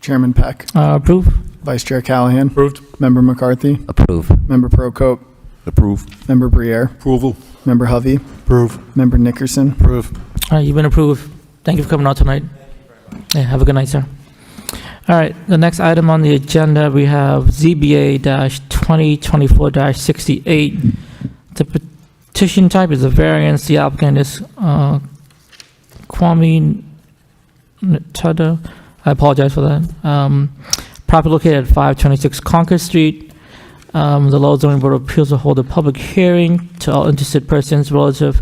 Chairman Peck, Approve? Vice Chair Callahan, Approved. Member McCarthy, Approve. Member Procope, Approve. Member Briere, Approval. Member Hovey, Approve. Member Nickerson. Approve. All right, you've been approved. Thank you for coming out tonight. Yeah, have a good night, sir. All right, the next item on the agenda, we have ZBA-2024-68. The petition type is a variance. The applicant is Kwame Tada. I apologize for that. Property located at 526 Concord Street. The Lowell Zoning Board of Appeals will hold a public hearing to all interested persons relative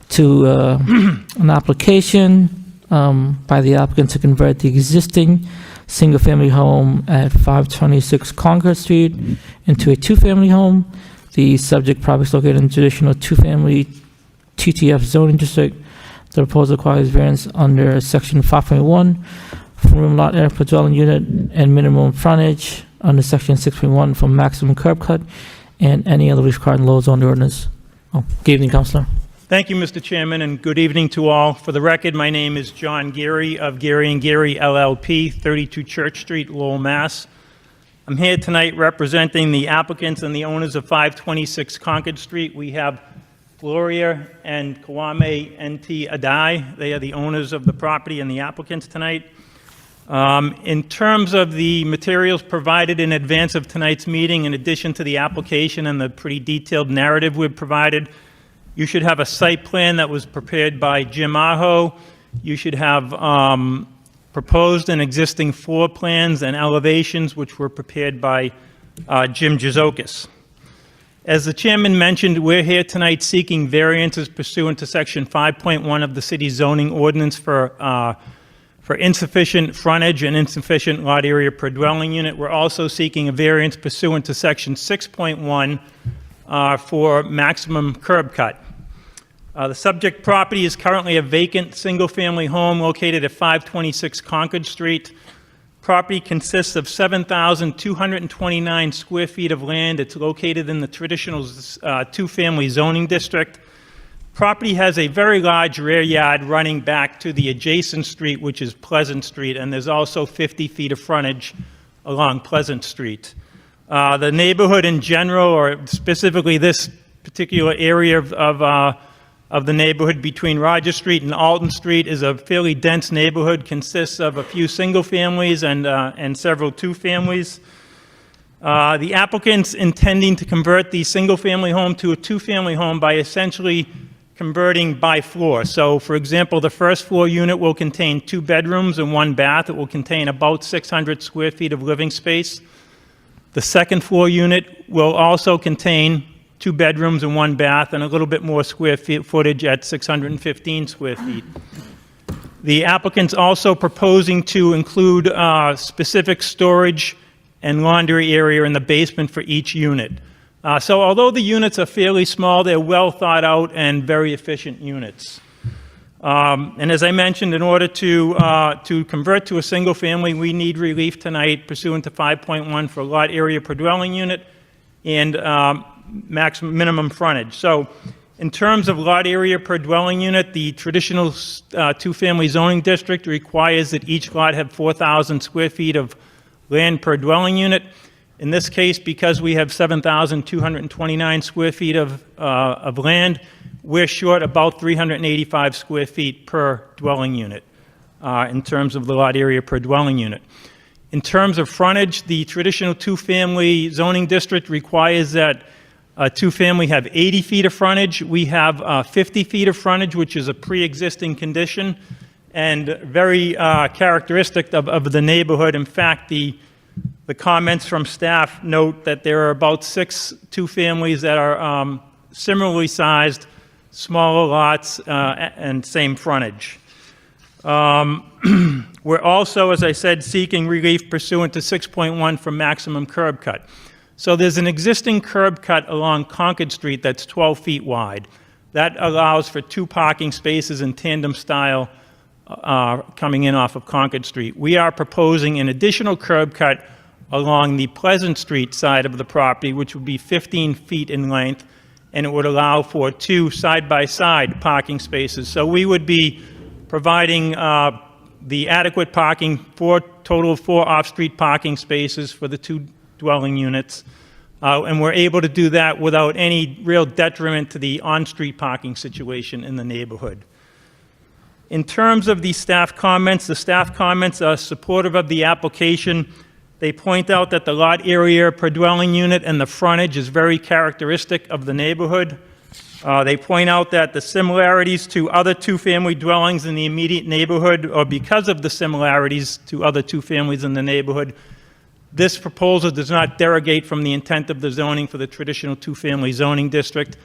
to an application by the applicant to convert the existing single-family home at 526 Concord Street into a two-family home. The subject property is located in traditional two-family TTF zoning district. The proposal requires variance under Section 5.1 from room lot area per dwelling unit and minimum frontage under Section 6.1 from maximum curb cut and any other required in Lowell zoning ordinance. Good evening, Councilor. Thank you, Mr. Chairman, and good evening to all. For the record, my name is John Geary of Geary & Geary LLP, 32 Church Street, Lowell, Mass. I'm here tonight representing the applicants and the owners of 526 Concord Street. We have Gloria and Kwame Nt. Adai. They are the owners of the property and the applicants tonight. In terms of the materials provided in advance of tonight's meeting, in addition to the application and the pretty detailed narrative we've provided, you should have a site plan that was prepared by Jim Aho. You should have proposed and existing floor plans and elevations, which were prepared by Jim Jazokis. As the chairman mentioned, we're here tonight seeking variances pursuant to section 5.1 of the city's zoning ordinance for insufficient frontage and insufficient lot area per dwelling unit. We're also seeking a variance pursuant to section 6.1 for maximum curb cut. The subject property is currently a vacant single-family home located at 526 Concord Street. Property consists of 7,229 square feet of land. It's located in the traditional two-family zoning district. Property has a very large rear yard running back to the adjacent street, which is Pleasant Street, and there's also 50 feet of frontage along Pleasant Street. The neighborhood in general, or specifically this particular area of the neighborhood between Roger Street and Alton Street, is a fairly dense neighborhood, consists of a few single families and several two families. The applicant's intending to convert the single-family home to a two-family home by essentially converting by floor. So, for example, the first floor unit will contain 2 bedrooms and 1 bath. It will contain about 600 square feet of living space. The second floor unit will also contain 2 bedrooms and 1 bath and a little bit more square footage at 615 square feet. The applicant's also proposing to include specific storage and laundry area in the basement for each unit. So although the units are fairly small, they're well thought out and very efficient units. And as I mentioned, in order to convert to a single family, we need relief tonight pursuant to 5.1 for lot area per dwelling unit and minimum frontage. So in terms of lot area per dwelling unit, the traditional two-family zoning district requires that each lot have 4,000 square feet of land per dwelling unit. In this case, because we have 7,229 square feet of land, we're short about 385 square feet per dwelling unit in terms of the lot area per dwelling unit. In terms of frontage, the traditional two-family zoning district requires that a two-family have 80 feet of frontage. We have 50 feet of frontage, which is a pre-existing condition and very characteristic of the neighborhood. In fact, the comments from staff note that there are about 6 two-families that are similarly sized, smaller lots, and same frontage. We're also, as I said, seeking relief pursuant to 6.1 for maximum curb cut. So there's an existing curb cut along Concord Street that's 12 feet wide. That allows for 2 parking spaces in tandem style coming in off of Concord Street. We are proposing an additional curb cut along the Pleasant Street side of the property, which would be 15 feet in length, and it would allow for 2 side-by-side parking spaces. So we would be providing the adequate parking for total of 4 off-street parking spaces for the 2 dwelling units, and we're able to do that without any real detriment to the on-street parking situation in the neighborhood. In terms of the staff comments are supportive of the application. They point out that the lot area per dwelling unit and the frontage is very characteristic of the neighborhood. They point out that the similarities to other two-family dwellings in the immediate neighborhood, or because of the similarities to other two families in the neighborhood, this proposal does not derogate from the intent of the zoning for the traditional two-family zoning district.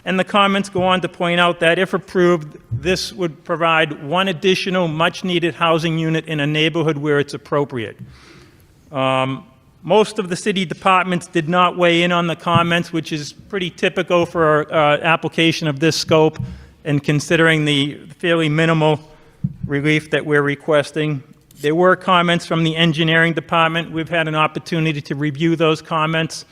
And the comments go on to point out that if approved, this would provide 1 additional much-needed housing unit in a neighborhood where it's appropriate. Most of the city departments did not weigh in on the comments, which is pretty typical for an application of this scope and considering the fairly minimal relief that we're requesting. There were comments from the engineering department. We've had an opportunity to review those comments.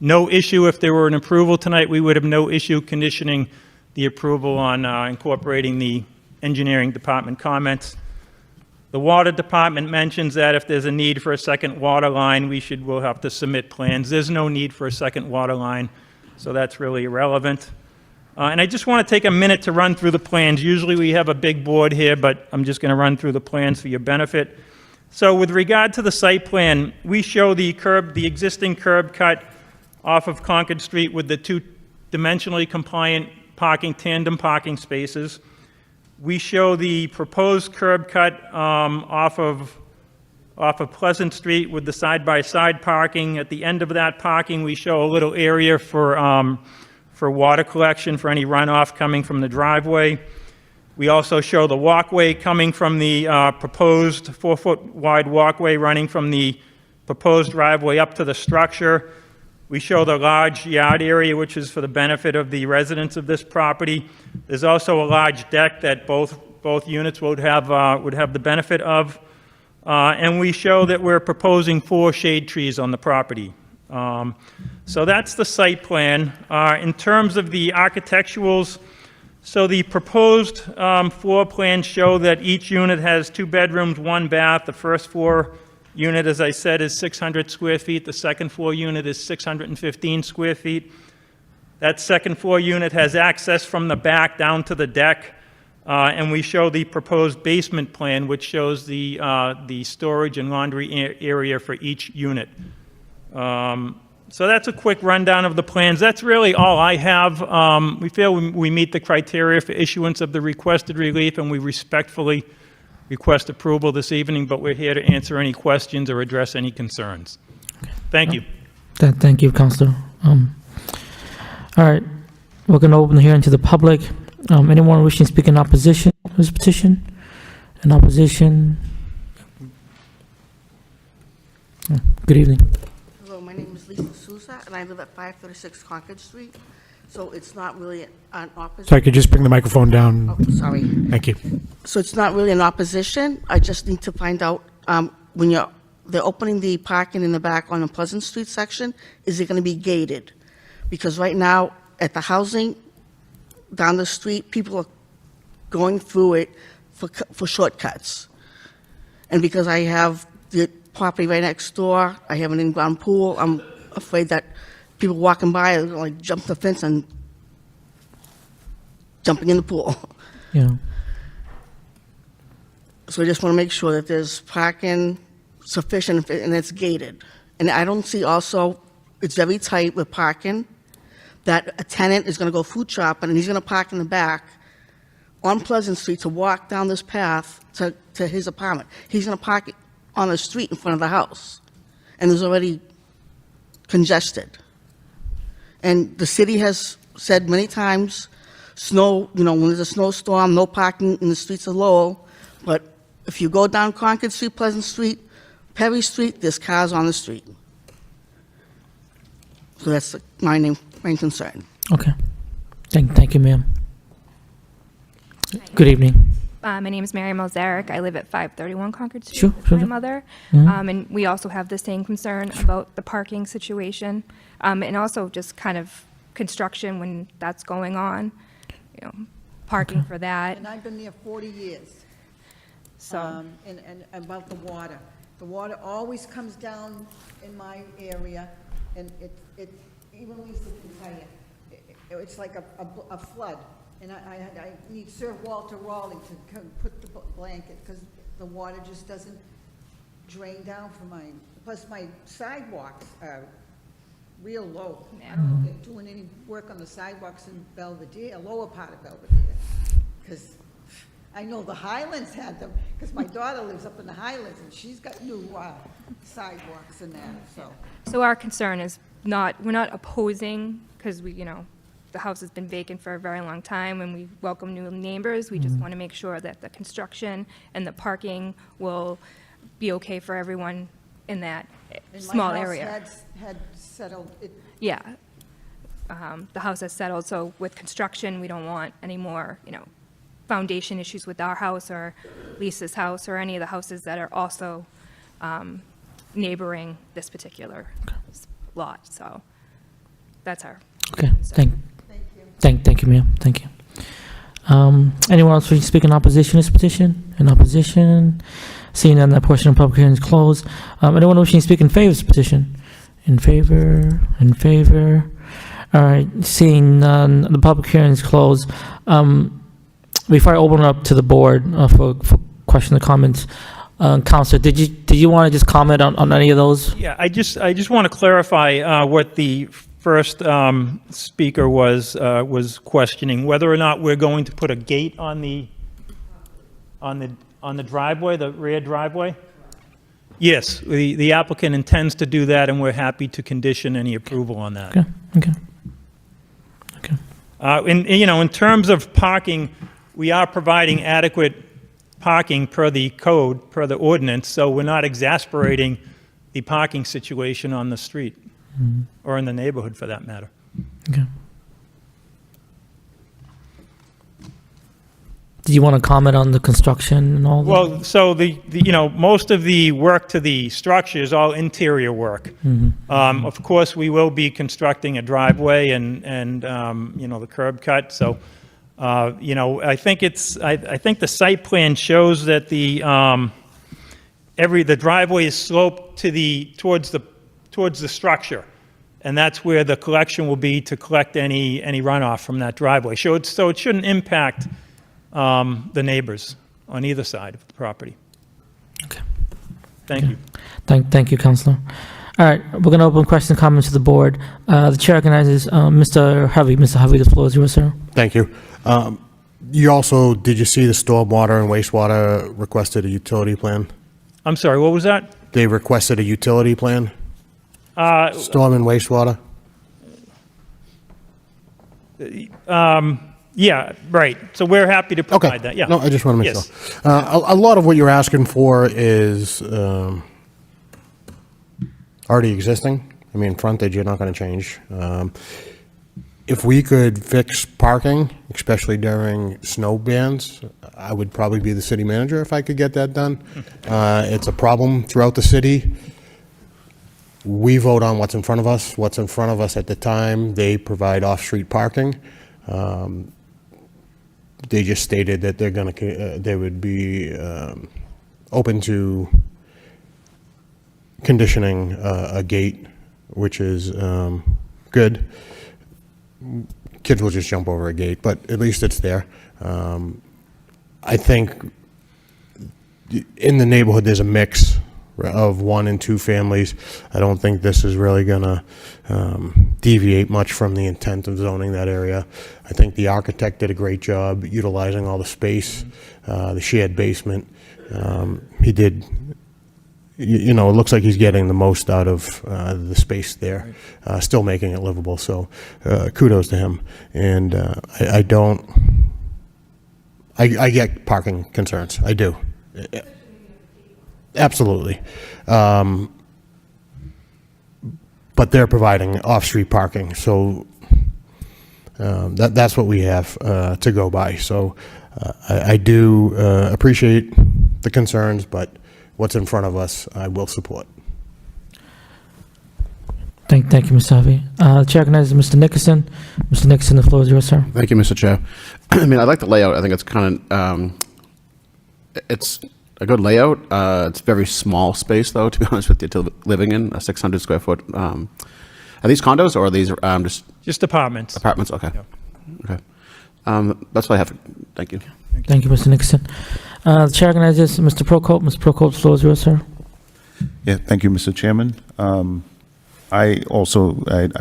No issue if there were an approval tonight. We would have no issue conditioning the approval on incorporating the engineering department comments. The water department mentions that if there's a need for a second water line, we'll have to submit plans. There's no need for a second water line, so that's really irrelevant. And I just want to take a minute to run through the plans. Usually we have a big board here, but I'm just going to run through the plans for your benefit. So with regard to the site plan, we show the existing curb cut off of Concord Street with the two dimensionally compliant tandem parking spaces. We show the proposed curb cut off of Pleasant Street with the side-by-side parking. At the end of that parking, we show a little area for water collection for any runoff coming from the driveway. We also show the walkway coming from the proposed 4-foot wide walkway running from the proposed driveway up to the structure. We show the large yard area, which is for the benefit of the residents of this property. There's also a large deck that both units would have the benefit of. And we show that we're proposing 4 shade trees on the property. So that's the site plan. In terms of the architecturals, so the proposed floor plans show that each unit has 2 bedrooms, 1 bath. The first floor unit, as I said, is 600 square feet. The second floor unit is 615 square feet. That second floor unit has access from the back down to the deck. And we show the proposed basement plan, which shows the storage and laundry area for each unit. So that's a quick rundown of the plans. That's really all I have. We feel we meet the criteria for issuance of the requested relief, and we respectfully request approval this evening, but we're here to answer any questions or address any concerns. Thank you. Thank you, Councilor. All right, we're going to open the hearing to the public. Anyone wishing to speak in opposition to this petition? In opposition? Good evening. Hello, my name is Lisa Souza, and I live at 536 Concord Street. So it's not really an opposition. Sorry, could you just bring the microphone down? Oh, sorry. Thank you. So it's not really an opposition. I just need to find out when they're opening the parking in the back on the Pleasant Street section, is it going to be gated? Because right now at the housing down the street, people are going through it for shortcuts. And because I have the property right next door, I have an in-ground pool, I'm afraid that people walking by are going to jump the fence and jumping in the pool. Yeah. So I just want to make sure that there's parking sufficient and it's gated. And I don't see also, it's very tight with parking, that a tenant is going to go food shopping and he's going to park in the back on Pleasant Street to walk down this path to his apartment. He's going to park on the street in front of the house. And there's already congested. And the city has said many times, when there's a snowstorm, no parking in the streets of Lowell. But if you go down Concord Street, Pleasant Street, Perry Street, there's cars on the street. So that's my main concern. Okay. Thank you, ma'am. Good evening. My name is Mary Malzarek. I live at 531 Concord Street Sure, with sure. my mother. Mhm. And we also have the same concern about the parking situation, and also just kind of construction when that's going on, parking for that. And I've been there 40 years. So, And about the water. The water always comes down in my area, and it even Lisa can tell you, it's like a flood. And I need Sir Walter Raleigh to come put the blanket, because the water just doesn't drain down from mine. Plus, my sidewalks are real low. I don't know if they're doing any work on the sidewalks in Belvedere, lower part of Belvedere, because I know the Highlands had them, because my daughter lives up in the Highlands, and she's got new sidewalks in there, so. so our concern is we're not opposing, because the house has been vacant for a very long time, and we welcome new neighbors. We just want to make sure that the construction and the parking will be okay for everyone in that small area. And my house had settled. Yeah. The house has settled, so with construction, we don't want any more, foundation issues with our house or Lisa's house or any of the houses that are also neighboring this particular lot. So that's our Okay. concern. Thank you, ma'am. Thank you. Anyone else wishing to speak in opposition to this petition? In opposition? Seeing none, that portion of the public hearing is closed. Anyone wishing to speak in favor of this petition? In favor? In favor? All right. Seeing none, the public hearing is closed. Before I open it up to the board for questions or comments, Counselor, did you want to just comment on any of those? Yeah, I just want to clarify what the first speaker was questioning, whether or not we're going to put a gate on the driveway, the rear driveway. Yes, the applicant intends to do that, and we're happy to condition any approval on that. Okay. In terms of parking, we are providing adequate parking per the code, per the ordinance, so we're not exasperating the parking situation on the street, or in the neighborhood for that matter. Okay. Do you want to comment on the construction and all that? Well, so most of the work to the structure is all interior work. Of course, we will be constructing a driveway and the curb cut. So, I think the site plan shows that the driveway is sloped towards the structure, and that's where the collection will be to collect any runoff from that driveway. So it shouldn't impact the neighbors on either side of the property. Okay. Thank you. Thank you, Counselor. All right, we're going to open questions and comments to the board. The chair recognizes Mr. Hovey. Mr. Hovey, the floor is yours, sir. Thank you. Did you see the stormwater and wastewater requested a utility plan? I'm sorry, what was that? They requested a utility plan? Storm and wastewater? Yeah, right. So we're happy to provide that. Yeah. No, I just want to make Yes. sure. A lot of what you're asking for is already existing. I mean, frontage, you're not going to change. If we could fix parking, especially during snow bans, I would probably be the city manager if I could get that done. It's a problem throughout the city. We vote on what's in front of us. What's in front of us at the time, they provide off-street parking. They just stated that they would be open to conditioning a gate, which is good. Kids will just jump over a gate, but at least it's there. I think in the neighborhood there's a mix of 1 and 2 families. I don't think this is really going to deviate much from the intent of zoning that area. I think the architect did a great job utilizing all the space, the shared basement. He did, it looks like he's getting the most out of the space there, still making it livable. So kudos to him. And I get parking concerns. I do. Absolutely. But they're providing off-street parking, so that's what we have to go by. So I do appreciate the concerns, but what's in front of us, I will support. Thank you, Mr. Hovey. The chair recognizes Mr. Nickerson. Mr. Nickerson, the floor is yours, sir. Thank you, Mr. Chair. I mean, I like the layout. I think it's kind of, it's a good layout. It's very small space, though, to be honest with you, to living in, a 600 square foot. Are these condos or are these just apartments? Apartments, okay. Yep. Okay. That's all I have. Thank you. Thank you, Mr. Nickerson. The chair recognizes Mr. Prokop. Mr. Prokop, the floor is yours, sir. Yeah, thank you, Mr. Chairman. I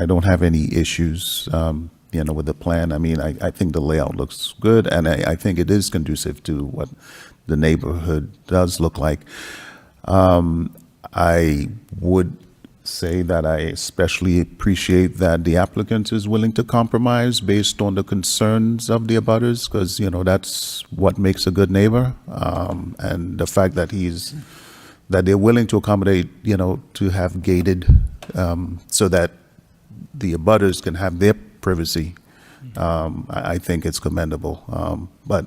don't have any issues, with the plan. I mean, I think the layout looks good, and I think it is conducive to what the neighborhood does look like. I would say that I especially appreciate that the applicant is willing to compromise based on the concerns of the abutters, because, that's what makes a good neighbor. And the fact that they're willing to accommodate, to have gated, so that the abutters can have their privacy. I think it's commendable. But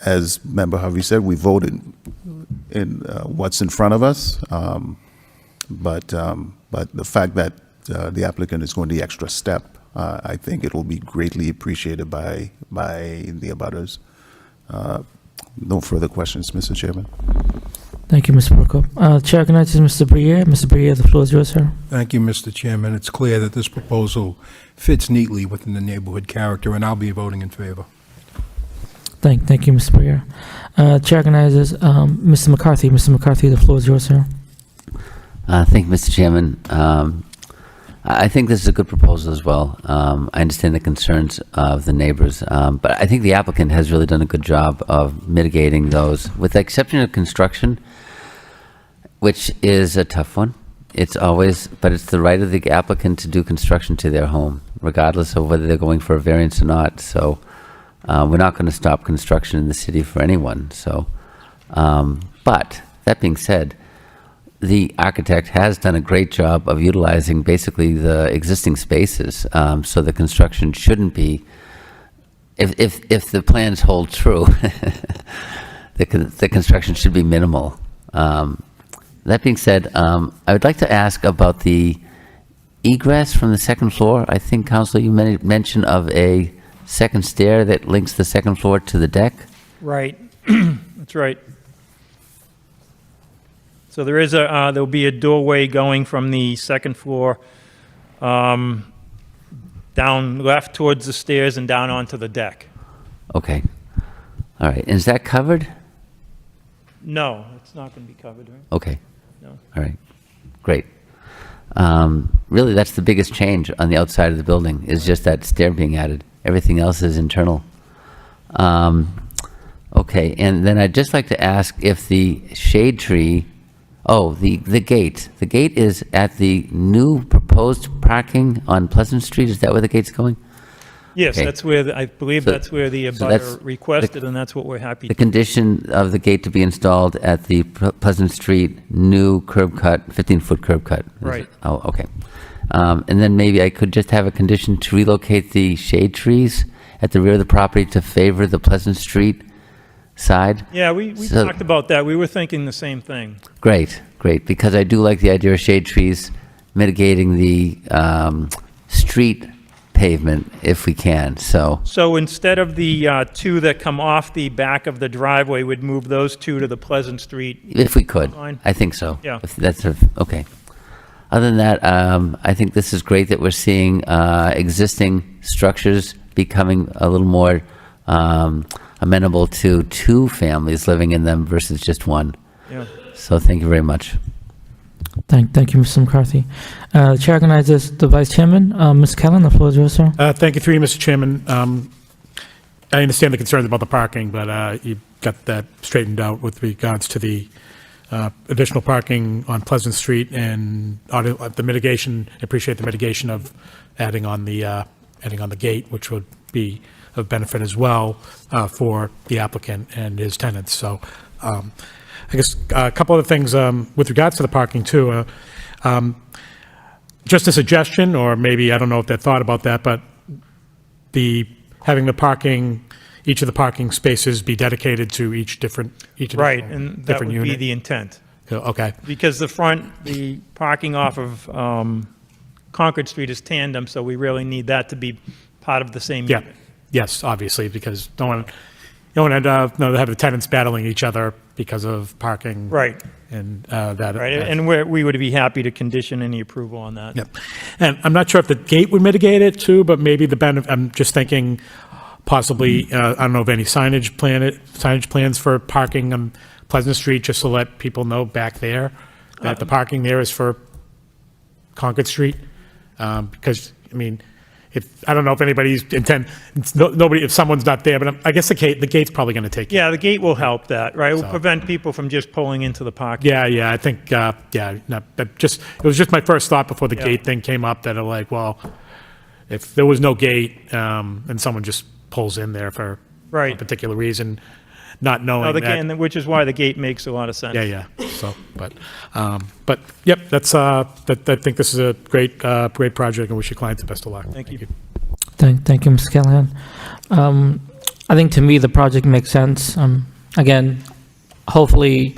as Member Harvey said, we voted in what's in front of us. But the fact that the applicant is going the extra step, I think it will be greatly appreciated by the abutters. No further questions, Mr. Chairman. Thank you, Mr. Prokop. Chair recognizes Mr. Briere. Mr. Briere, the floor is yours, sir. Thank you, Mr. Chairman. It's clear that this proposal fits neatly within the neighborhood character, and I'll be voting in favor. Thank you, Mr. Pereira. Chair recognizes Mr. McCarthy. Mr. McCarthy, the floor is yours, sir. Thank you, Mr. Chairman. I think this is a good proposal as well. I understand the concerns of the neighbors, but I think the applicant has really done a good job of mitigating those, with the exception of construction, which is a tough one. It's always, but it's the right of the applicant to do construction to their home, regardless of whether they're going for a variance or not. So we're not going to stop construction in the city for anyone. So, but that being said, the architect has done a great job of utilizing basically the existing spaces. So the construction shouldn't be, if the plans hold true, the construction should be minimal. That being said, I would like to ask about the egress from the second floor. I think, Councilor, you made mention of a second stair that links the second floor to the deck. Right. That's right. So there'll be a doorway going from the second floor down left towards the stairs and down onto the deck. Okay. All right. And is that covered? No, it's not going to be covered, right? Okay. No. All right. Great. Really, that's the biggest change on the outside of the building, is just that stair being added. Everything else is internal. Okay. And then I'd just like to ask if the shade tree, the gate. The gate is at the new proposed parking on Pleasant Street. Is that where the gate's going? Yes, Okay. that's where, I believe So- that's where the so that's abutter requested, and that's what we're happy The to. condition of the gate to be installed at the Pleasant Street new curb cut, 15-foot curb cut. Right. Oh, okay. And then maybe I could just have a condition to relocate the shade trees at the rear of the property to favor the Pleasant Street side. Yeah, we So- talked about that. We were thinking the same thing. Great, because I do like the idea of shade trees mitigating the street pavement if we can, so. So instead of the two that come off the back of the driveway, we'd move those two to the Pleasant Street. If we could, line. I think so. Yeah. If that's okay. Other than that, I think this is great that we're seeing existing structures becoming a little more amenable to two families living in them versus just one. Yeah. So thank you very much. Thank you, Mr. McCarthy. The chair recognizes the vice chairman, Ms. Kellen. The floor is yours, sir. Thank you, through you, Mr. Chairman. I understand the concerns about the parking, but you got that straightened out with regards to the additional parking on Pleasant Street and the mitigation. Appreciate the mitigation of adding on the gate, which would be of benefit as well for the applicant and his tenants. So I guess a couple other things with regards to the parking too. Just a suggestion, or maybe, I don't know if they thought about that, but having the parking, each of the parking spaces be dedicated to each Right, and that different would be unit. the intent. Okay. Because the parking off of Concord Street is tandem, so we really need that to be part of the same Yeah. unit. Yes, obviously, because don't want to have the tenants battling each other because of parking. Right. And that. Right, and we would be happy to condition any approval on that. Yep. And I'm not sure if the gate would mitigate it too, but maybe I'm just thinking possibly, I don't know of any signage plans for parking on Pleasant Street, just to let people know back there that the parking there is for Concord Street. Because, I mean, I don't know if anybody's nobody, if someone's not there, but I guess the gate's probably going to take. Yeah, the gate will help that, right? It will So- prevent people from just pulling into the parking. Yeah, I think, it was just my first thought before the Yeah. gate thing came up, that like, well, if there was no gate, and someone just pulls in there for a Right. particular reason, not knowing No, the that. gate, which is why the gate makes a lot of sense. Yeah, so, but, yep, that's, I think this is a great project, and wish your clients the best of luck. Thank you. Thank you, Ms. Callahan. I think to me, the project makes sense. Again, hopefully,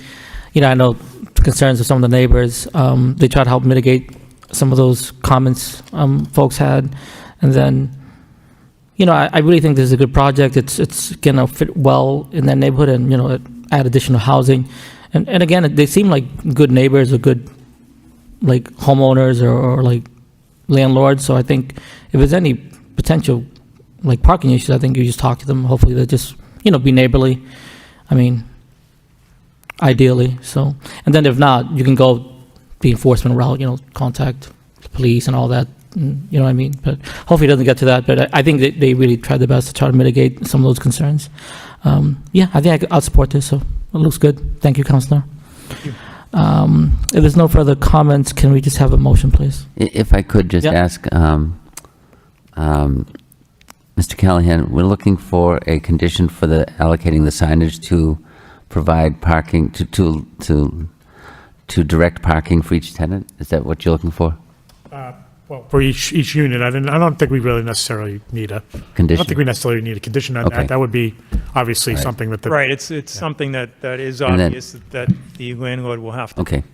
I know the concerns of some of the neighbors. They try to help mitigate some of those comments folks had. And then, I really think this is a good project. It's going to fit well in that neighborhood and, add additional housing. And again, they seem like good neighbors or good, like, homeowners or like landlords. So I think if there's any potential, like, parking issues, I think you just talk to them. Hopefully they just, be neighborly. I mean, ideally, so. And then if not, you can go the enforcement route, contact the police and all that, you know what I mean? But hopefully it doesn't get to that, but I think they really tried their best to try to mitigate some of those concerns. Yeah, I think I'll support this, so it looks good. Thank you, Counselor. If there's no further comments, can we just have a motion, please? If I could just ask, Mr. Callahan, we're looking for a condition for the allocating the signage to provide parking, to direct parking for each tenant? Is that what you're looking for? Well, for each unit, I don't think we really necessarily need a Condition. I don't think we necessarily need a condition on Okay. that. That would be obviously something that the. Right, it's something that is And then- obvious that the landlord will have to. Okay.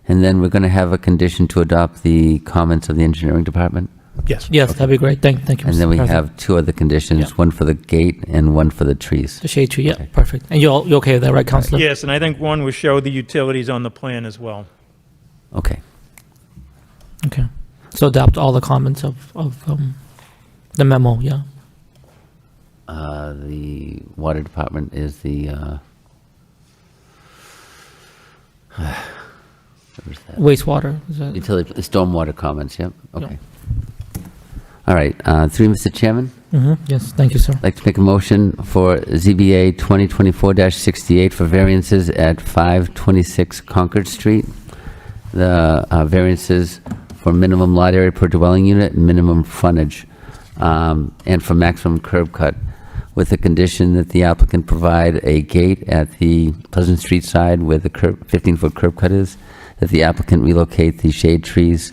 And then we're going to have a condition to adopt the comments of the engineering department? Yes. Yes, that'd be great. Thank you, And Mr. then we President. have two other conditions, one for the gate and one for the trees. The shade tree, yeah, perfect. And you okay with that, right, Counselor? Yes, and I think one will show the utilities on the plan as well. Okay. Okay. So adopt all the comments of the memo, yeah. The water department is the, where's that? Wastewater, is that? Utility, stormwater comments, yep, okay. All right, through Mr. Chairman, Yes, thank you, sir. I'd like to make a motion for ZBA 2024-68 for variances at 526 Concord Street. The variances for minimum lot area per dwelling unit, minimum frontage, and for maximum curb cut, with the condition that the applicant provide a gate at the Pleasant Street side where the 15-foot curb cut is, that the applicant relocate the shade trees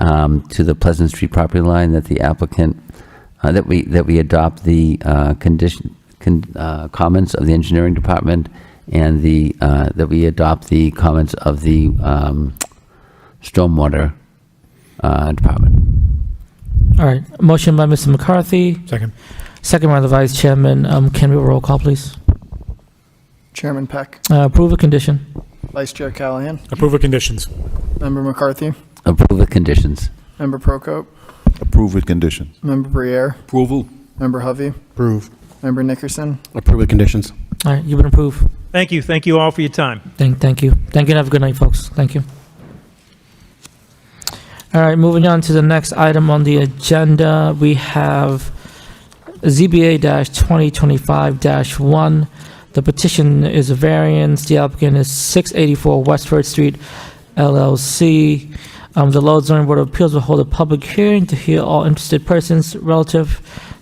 to the Pleasant Street property line, that the applicant, that we adopt the comments of the engineering department, and that we adopt the comments of the stormwater department. All right, motion by Mr. McCarthy, Second. second by the Vice Chairman. Can we have a roll call, please? Chairman Peck, Approve a condition. Vice Chair Callahan, Approve of conditions. Member McCarthy, Approve the conditions. Member Prokop, Approve with conditions. Member Briere, Approval. Member Hovey, Approve. Member Nickerson. Approve with conditions. All right, you've been approved. Thank you all for your time. Thank you. Thank you, and have a good night, folks. Thank you. All right, moving on to the next item on the agenda, we have ZBA-2025-1. The petition is a variance. The applicant is 684 Westford Street, LLC. The Lowell Zoning Board of Appeals will hold a public hearing to hear all interested persons relative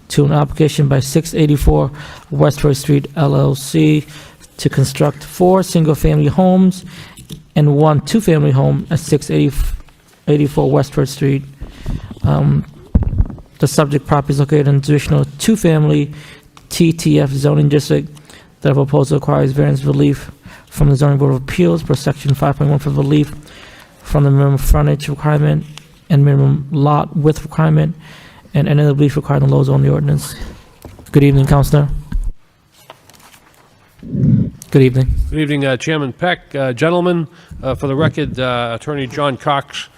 to an application by 684 Westford Street, LLC, to construct 4 single-family homes and 1 two-family home at 684 Westford Street. The subject property is located in traditional two-family TTF zoning district. The proposal requires variance relief from the Zoning Board of Appeals per section 5.1 for relief from the minimum frontage requirement and minimum lot width requirement, and any other relief required in the Lowell zoning ordinance. Good evening, Counselor. Good evening. Good evening, Chairman Peck. Gentlemen, for the record, Attorney John Cox,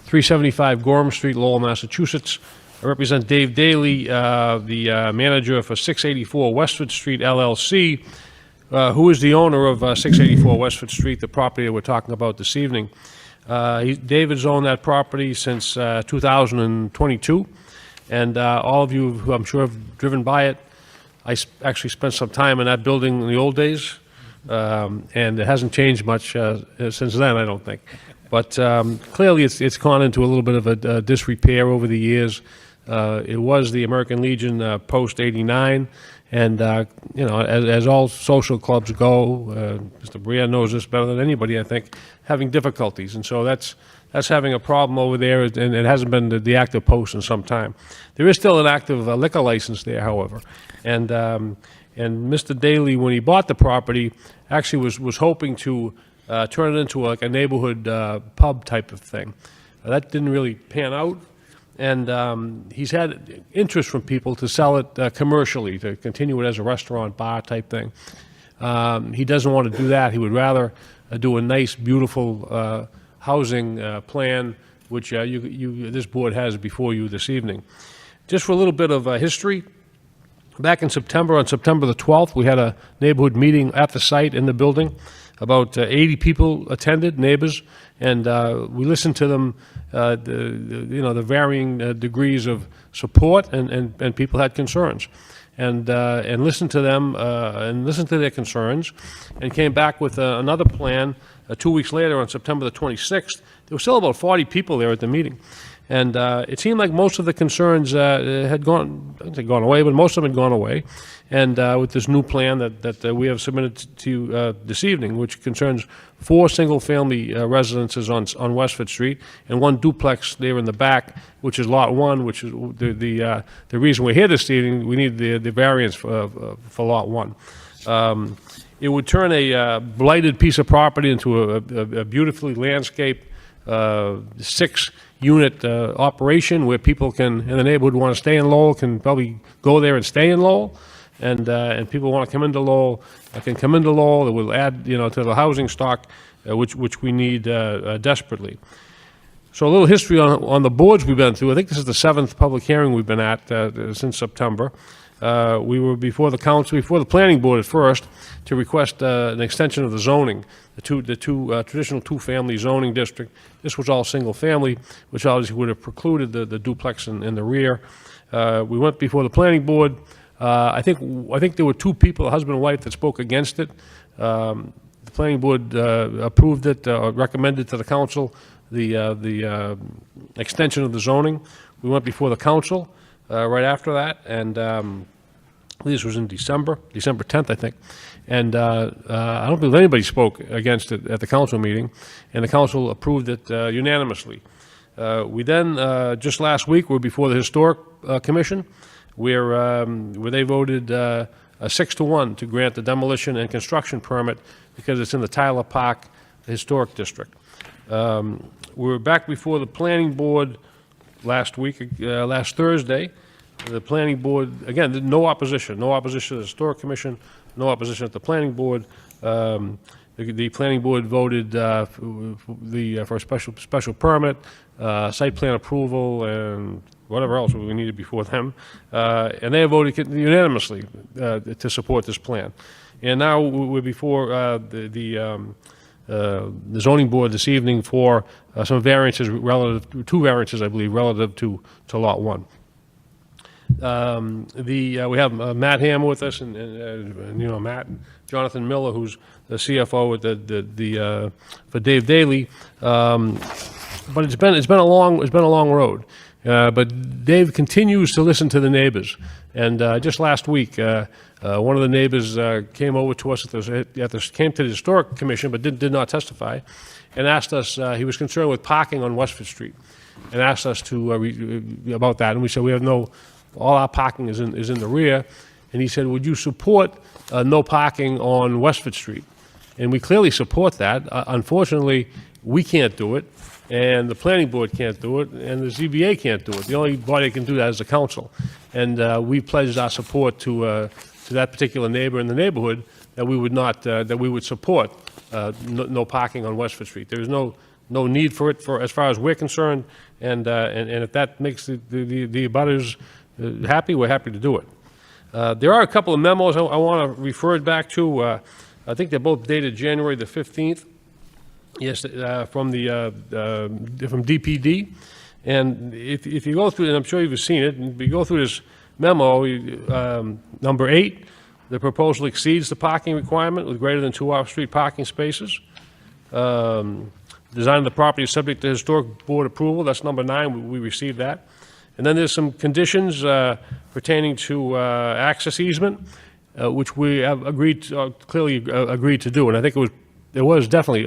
375 Gorham Street, Lowell, Massachusetts. I represent Dave Daly, the manager for 684 Westford Street, LLC, who is the owner of 684 Westford Street, the property that we're talking about this evening. David's owned that property since 2022, and all of you who I'm sure have driven by it, I actually spent some time in that building in the old days, and it hasn't changed much since then, I don't think. But clearly it's gone into a little bit of a disrepair over the years. It was the American Legion post-'89, and as all social clubs go, Mr. Briere knows this better than anybody, I think, having difficulties. And so that's having a problem over there, and it hasn't been the active post in some time. There is still an active liquor license there, however. And Mr. Daly, when he bought the property, actually was hoping to turn it into like a neighborhood pub type of thing. That didn't really pan out, and he's had interest from people to sell it commercially, to continue it as a restaurant, bar type thing. He doesn't want to do that. He would rather do a nice, beautiful housing plan, which this board has before you this evening. Just for a little bit of history, Back in September, on September the 12th, we had a neighborhood meeting at the site in the building. About 80 people attended, neighbors, and we listened to them, the varying degrees of support, and people had concerns. And listened to them and listened to their concerns, and came back with another plan 2 weeks later on September the 26th. There were still about 40 people there at the meeting. And it seemed like most of the concerns had gone, I don't think gone away, but most of them had gone away. And with this new plan that we have submitted to you this evening, which concerns 4 single-family residences on Westford Street and 1 duplex there in the back, which is Lot 1, which is the reason we're here this evening. We need the variance for Lot 1. It would turn a blighted piece of property into a beautifully landscaped 6-unit operation where people can, in the neighborhood, want to stay in Lowell, can probably go there and stay in Lowell. And people want to come into Lowell, can come into Lowell. It will add, to the housing stock, which we need desperately. So a little history on the boards we've been through. I think this is the 7th public hearing we've been at since September. We were before the council, before the planning board at first, to request an extension of the zoning, the two traditional 2-family zoning district. This was all single family, which obviously would have precluded the duplex in the rear. We went before the planning board. I think there were 2 people, a husband and wife, that spoke against it. The planning board approved it, recommended to the council the extension of the zoning. We went before the council right after that, and this was in December 10th, I think. And I don't believe anybody spoke against it at the council meeting, and the council approved it unanimously. We then, just last week, were before the Historic Commission, where they voted 6-1 to grant the demolition and construction permit because it's in the Tyler Park Historic District. We were back before the planning board last week, last Thursday. The planning board, again, no opposition to the Historic Commission, no opposition at the planning board. The planning board voted for a special permit, site plan approval, and whatever else we needed before them, and they voted unanimously to support this plan. And now we're before the zoning board this evening for some variances relative, 2 variances, I believe, relative to Lot 1. We have Matt Ham with us, and Matt and Jonathan Miller, who's the CFO for Dave Daly. But it's been a long road. But Dave continues to listen to the neighbors. And just last week, one of the neighbors came over to us came to the Historic Commission, but did not testify, and asked us. He was concerned with parking on Westford Street, and asked us to about that. And we said we have all our parking is in the rear. And he said, would you support no parking on Westford Street? And we clearly support that. Unfortunately, we can't do it, and the planning board can't do it, and the ZBA can't do it. The only body that can do that is the council. And we pledged our support to that particular neighbor in the neighborhood that we would not, that we would support no parking on Westford Street. There is no need for it as far as we're concerned, and if that makes the abutters happy, we're happy to do it. There are a couple of memos I want to refer it back to. I think they're both dated January the 15th. Yes, from DPD. And if you go through, and I'm sure you've seen it, and if you go through this memo, number 8, the proposal exceeds the parking requirement with greater than 2 off-street parking spaces. Design of the property is subject to historic board approval. That's number 9. We received that. And then there's some conditions pertaining to access easement, which we have clearly agreed to do. And I think there was definitely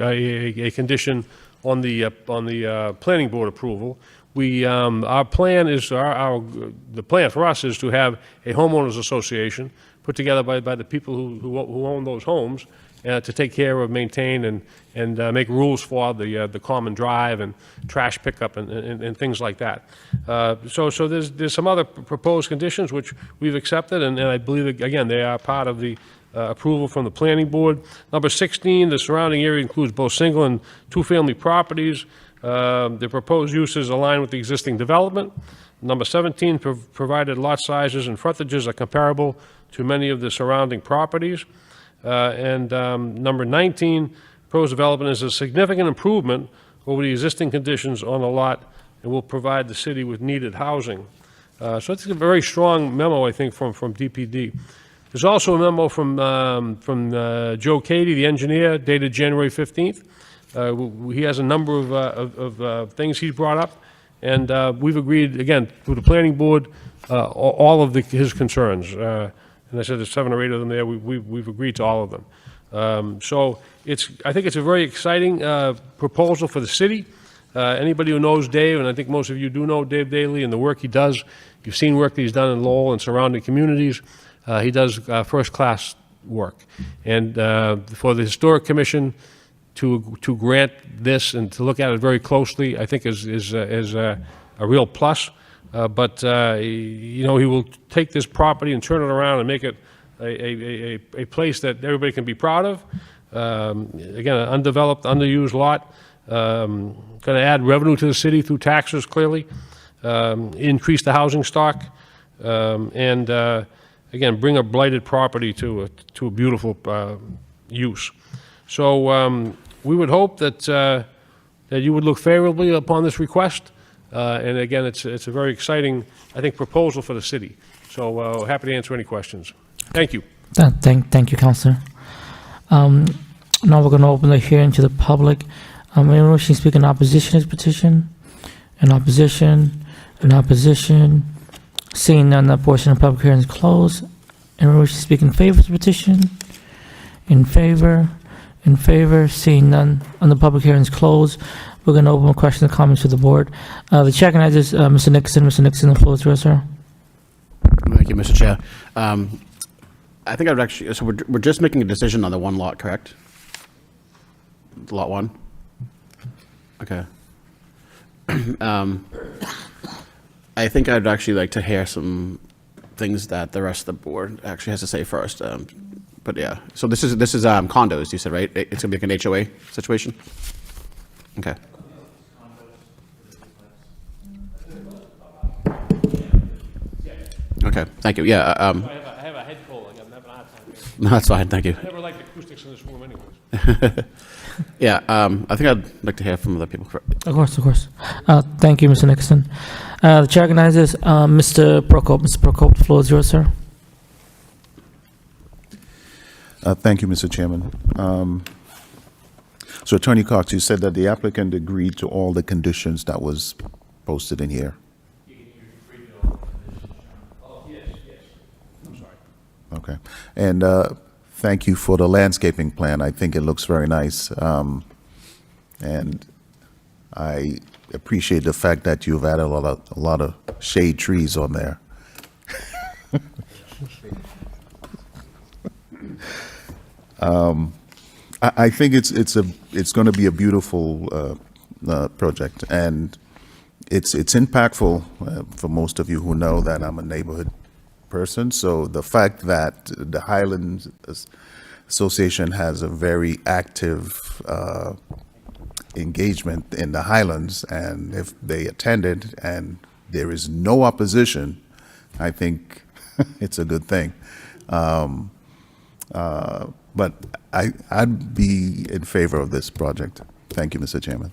a condition on the planning board approval. Our plan is the plan for us is to have a homeowners association put together by the people who own those homes to take care of, maintain, and make rules for the common drive and trash pickup and things like that. So there's some other proposed conditions which we've accepted, and I believe again they are part of the approval from the planning board. Number 16, the surrounding area includes both single and 2-family properties. The proposed uses align with the existing development. Number 17, provided lot sizes and frontages are comparable to many of the surrounding properties. And number 19, proposed development is a significant improvement over the existing conditions on the lot and will provide the city with needed housing. So it's a very strong memo, I think, from DPD. There's also a memo from Joe Cady, the engineer, dated January 15th. He has a number of things he's brought up, and we've agreed, again, with the planning board, all of his concerns. And I said there's 7 or 8 of them there. We've agreed to all of them. So I think it's a very exciting proposal for the city. Anybody who knows Dave, and I think most of you do know Dave Daly and the work he does, you've seen work that he's done in Lowell and surrounding communities. He does first-class work. And for the Historic Commission to grant this and to look at it very closely, I think is a real plus. But he will take this property and turn it around and make it a place that everybody can be proud of. Again, an undeveloped, underused lot. Going to add revenue to the city through taxes, clearly. Increase the housing stock. And again, bring a blighted property to a beautiful use. So we would hope that you would look favorably upon this request. And again, it's a very exciting, I think, proposal for the city. So happy to answer any questions. Thank you. Thank you, Councillor. Now we're going to open the hearing to the public. Anyone wishing to speak in opposition to this petition? In opposition? In opposition? Seeing none, that portion of the public hearing is closed. Anyone wishing to speak in favor of the petition? In favor? In favor? Seeing none, and the public hearing is closed. We're going to open questions and comments to the board. The chair recognizes Mr. Nixon. Mr. Nixon, the floor is yours, sir. Thank you, Mr. Chair. I think I'd actually, so we're just making a decision on the one lot, correct? Lot 1? Okay. I think I'd actually like to hear some things that the rest of the board actually has to say first. But yeah, so this is condos, you said, right? It's gonna be like an HOA situation? Okay. Okay, thank you. Yeah. I have a head cold. I'm having a hard time. No, that's fine. Thank you. I never liked acoustics in this room anyways. Yeah, I think I'd like to hear from other people. Of course, of course. Thank you, Mr. Nixon. The chair recognizes Mr. Prokop. Mr. Prokop, the floor is yours, sir. Thank you, Mr. Chairman. So Attorney Cox, you said that the applicant agreed to all the conditions that was posted in here. Okay. And thank you for the landscaping plan. I think it looks very nice. And I appreciate the fact that you've added a lot of shade trees on there. I think it's going to be a beautiful project, and it's impactful for most of you who know that I'm a neighborhood person. So the fact that the Highlands Association has a very active engagement in the Highlands, and if they attended and there is no opposition, I think it's a good thing. But I'd be in favor of this project. Thank you, Mr. Chairman.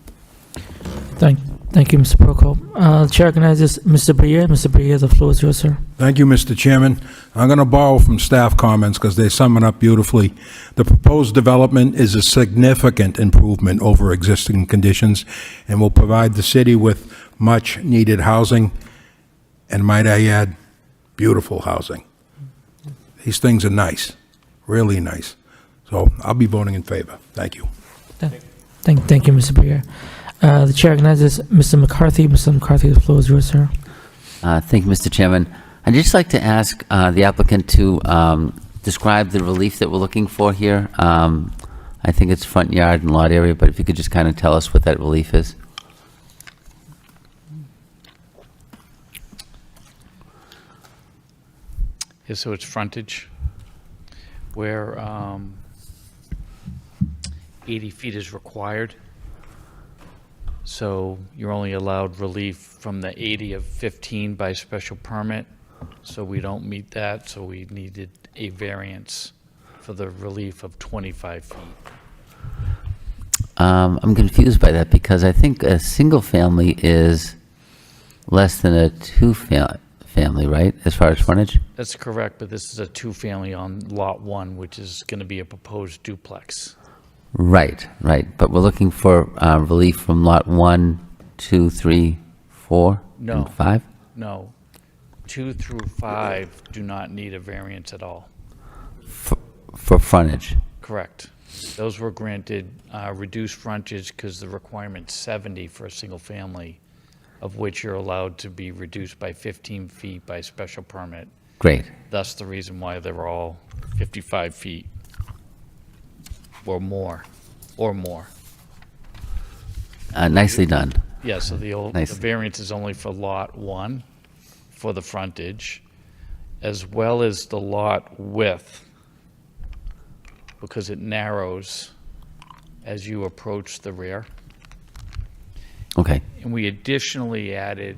Thank you, Mr. Prokop. The chair recognizes Mr. Brier. Mr. Brier, the floor is yours, sir. Thank you, Mr. Chairman. I'm going to borrow from staff comments because they sum it up beautifully. The proposed development is a significant improvement over existing conditions and will provide the city with much needed housing, and might I add, beautiful housing. These things are nice, really nice. So I'll be voting in favor. Thank you. Thank you, Mr. Brier. The chair recognizes Mr. McCarthy. Mr. McCarthy, the floor is yours, sir. Thank you, Mr. Chairman. I'd just like to ask the applicant to describe the relief that we're looking for here. I think it's front yard and lot area, but if you could just kind of tell us what that relief is. Yeah, so it's frontage where 80 feet is required. So you're only allowed relief from the 80 of 15 by special permit. So we don't meet that, so we needed a variance for the relief of 25 feet. I'm confused by that because I think a single family is less than a two-family, right, as far as frontage? That's correct, but this is a two-family on Lot 1, which is going to be a proposed duplex. Right, right. But we're looking for relief from lot 1, 2, 3, 4, No. and 5? No. 2 through 5 do not need a variance at all. For frontage? Correct. Those were granted reduced frontage because the requirement's 70 for a single family, of which you're allowed to be reduced by 15 feet by special permit. Great. That's the reason why they're all 55 feet or more. Nicely done. Yeah, so the Nice. variance is only for Lot 1 for the frontage, as well as the lot width, because it narrows as you approach the rear. Okay. And we additionally added,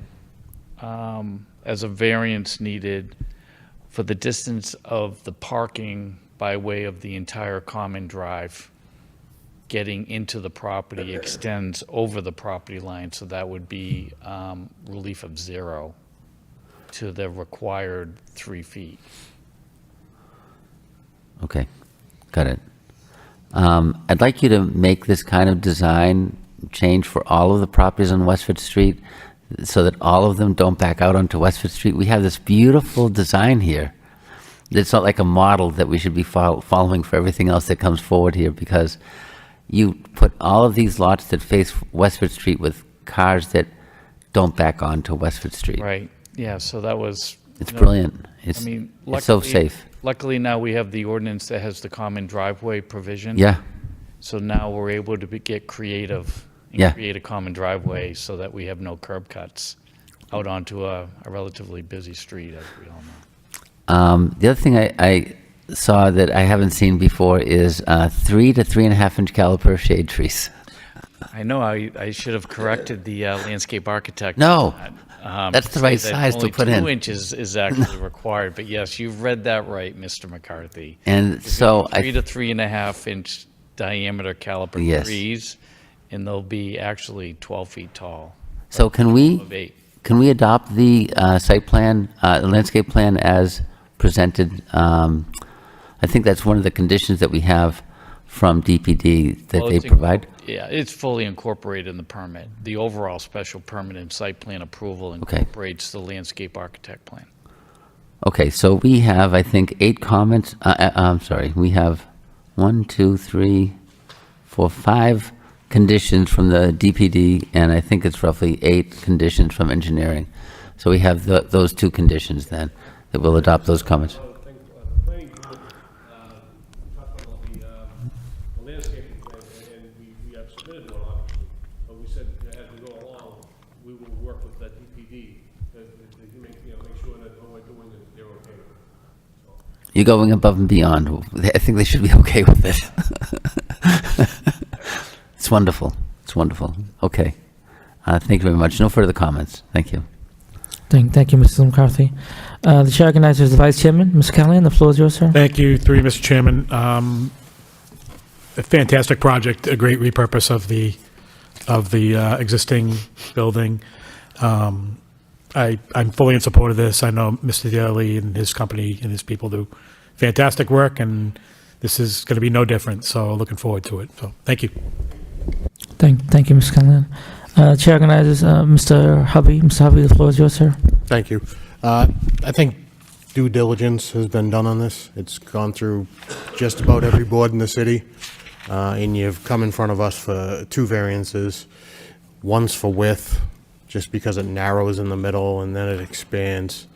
as a variance needed, for the distance of the parking by way of the entire common drive getting into the property extends over the property line, so that would be relief of 0 to the required 3 feet. Okay, got it. I'd like you to make this kind of design change for all of the properties on Westford Street so that all of them don't back out onto Westford Street. We have this beautiful design here. It's not like a model that we should be following for everything else that comes forward here, because you put all of these lots that face Westford Street with cars that don't back onto Westford Street. Right, yeah, so that was... It's brilliant. I mean, It's so luckily- safe. Luckily now we have the ordinance that has the common driveway provision. Yeah. So now we're able to get creative and Yeah. create a common driveway so that we have no curb cuts out onto a relatively busy street, as we all know. The other thing I saw that I haven't seen before is 3 to 3.5 inch caliper shade trees. I know, I should have corrected the landscape architect. No, on that, that's the say right that size to only put in. 2 inches is actually required, but yes, you've read that right, Mr. McCarthy. And It'll be so 3 to 3.5 inch diameter caliper Yes. trees, and they'll be actually 12 feet tall. So can we Of 8. adopt the site plan, the landscape plan as presented? I think that's one of the conditions that we have from DPD that Well, they it's provide. Yeah, it's fully incorporated in the permit. The overall special permit and site plan approval Okay. incorporates the landscape architect plan. Okay, so we have, I think, 8 comments. I'm sorry, we have 1, 2, 3, 4, 5 conditions from the DPD, and I think it's roughly 8 conditions from engineering. So we have those 2 conditions then, that will adopt those comments. Landscaping plan, and we have submitted one, obviously, but we said as we go along, we will work with that DPD to make sure that what we're doing is they're okay with it. You're going above and beyond. I think they should be okay with it. It's wonderful. It's wonderful. Okay. Thank you very much. No further comments. Thank you. Thank you, Mr. McCarthy. The chair recognizes the vice chairman, Mr. Callahan. The floor is yours, sir. Thank you, through you, Mr. Chairman. A fantastic project, a great repurpose of the existing building. I'm fully in support of this. I know Mr. Daly and his company and his people do fantastic work, and this is going to be no different. So looking forward to it. So thank you. Thank you, Mr. Callahan. Chair recognizes Mr. Hovey. Mr. Hovey, the floor is yours, sir. Thank you. I think due diligence has been done on this. It's gone through just about every board in the city, and you've come in front of us for 2 variances. One's for width, just because it narrows in the middle and then it expands.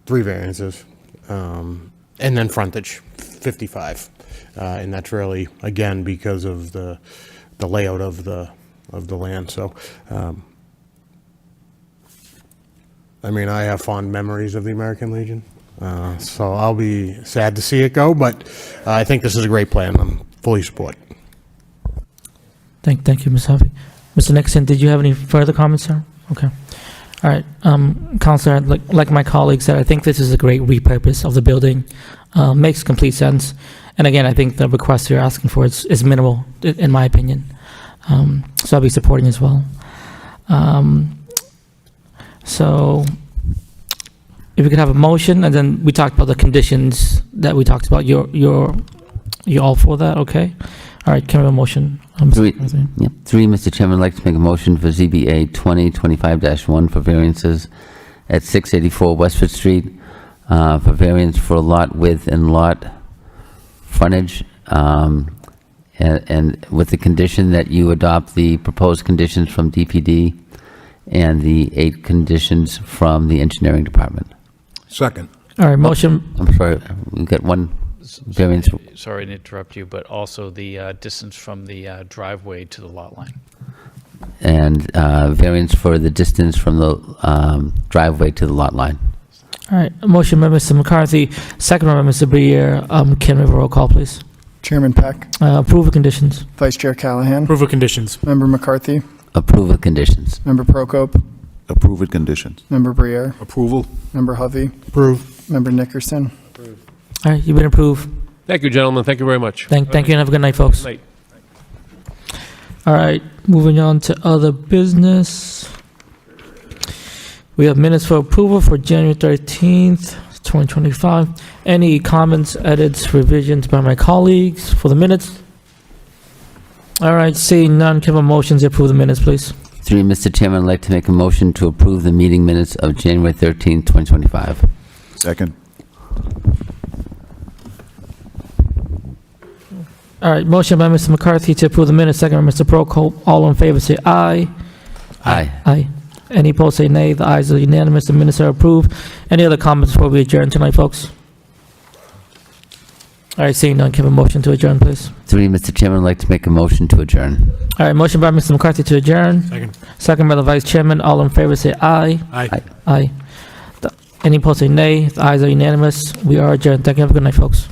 3 variances, and then frontage, 55. And that's really, again, because of the layout of the land. So, I mean, I have fond memories of the American Legion, so I'll be sad to see it go, but I think this is a great plan. I'm fully support. Thank you, Ms. Harvey. Mr. Nixon, did you have any further comments, sir? Okay. All right, Counselor, like my colleague said, I think this is a great repurpose of the building. Makes complete sense. And again, I think the request you're asking for is minimal, in my opinion. So I'll be supporting as well. So if we could have a motion, and then we talked about the conditions that we talked about. You're all for that? Okay. All right, can we have a motion? Three, Mr. Chairman, I'd like to make a motion for ZBA 2025-1 for variances at 684 Westford Street, for variance for lot width and lot frontage, and with the condition that you adopt the proposed conditions from DPD and the 8 conditions from the engineering department. Second. All right, motion. I'm sorry, we've got one variance. Sorry to interrupt you, but also the distance from the driveway to the lot line. And variance for the distance from the driveway to the lot line. All right, a motion by Mr. McCarthy, second by Mr. Briere. Can we have a roll call, please? Chairman Peck, Approve of conditions. Vice Chair Callahan, Approve of conditions. Member McCarthy, Approve of conditions. Member Prokop, Approve with conditions. Member Briere, Approval. Member Hovey, Approve. Member Nickerson. All right, you've been approved. Thank you, gentlemen. Thank you very much. Thank you, and have a good night, folks. Night. All right, moving on to other business. We have minutes for approval for January 13th, 2025. Any comments, edits, revisions by my colleagues for the minutes? All right, seeing none, can I have a motion to approve the minutes, please? Through you, Mr. Chairman, I'd like to make a motion to approve the meeting minutes of January 13th, 2025. Second. All right, motion by Mr. McCarthy to approve the minutes, second by Mr. Prokop. All in favor, say aye. Aye. Aye. Any opposed, say nay. The ayes are unanimous. The minutes are approved. Any other comments before we adjourn tonight, folks? All right, seeing none, can I have a motion to adjourn, please? Through you, Mr. Chairman, I'd like to make a motion to adjourn. All right, motion by Mr. McCarthy to adjourn. Second. Second by the Vice Chairman. All in favor, say aye. Aye. Aye. Any opposed, say nay. The ayes are unanimous. We are adjourned. Thank you. Have a good night, folks.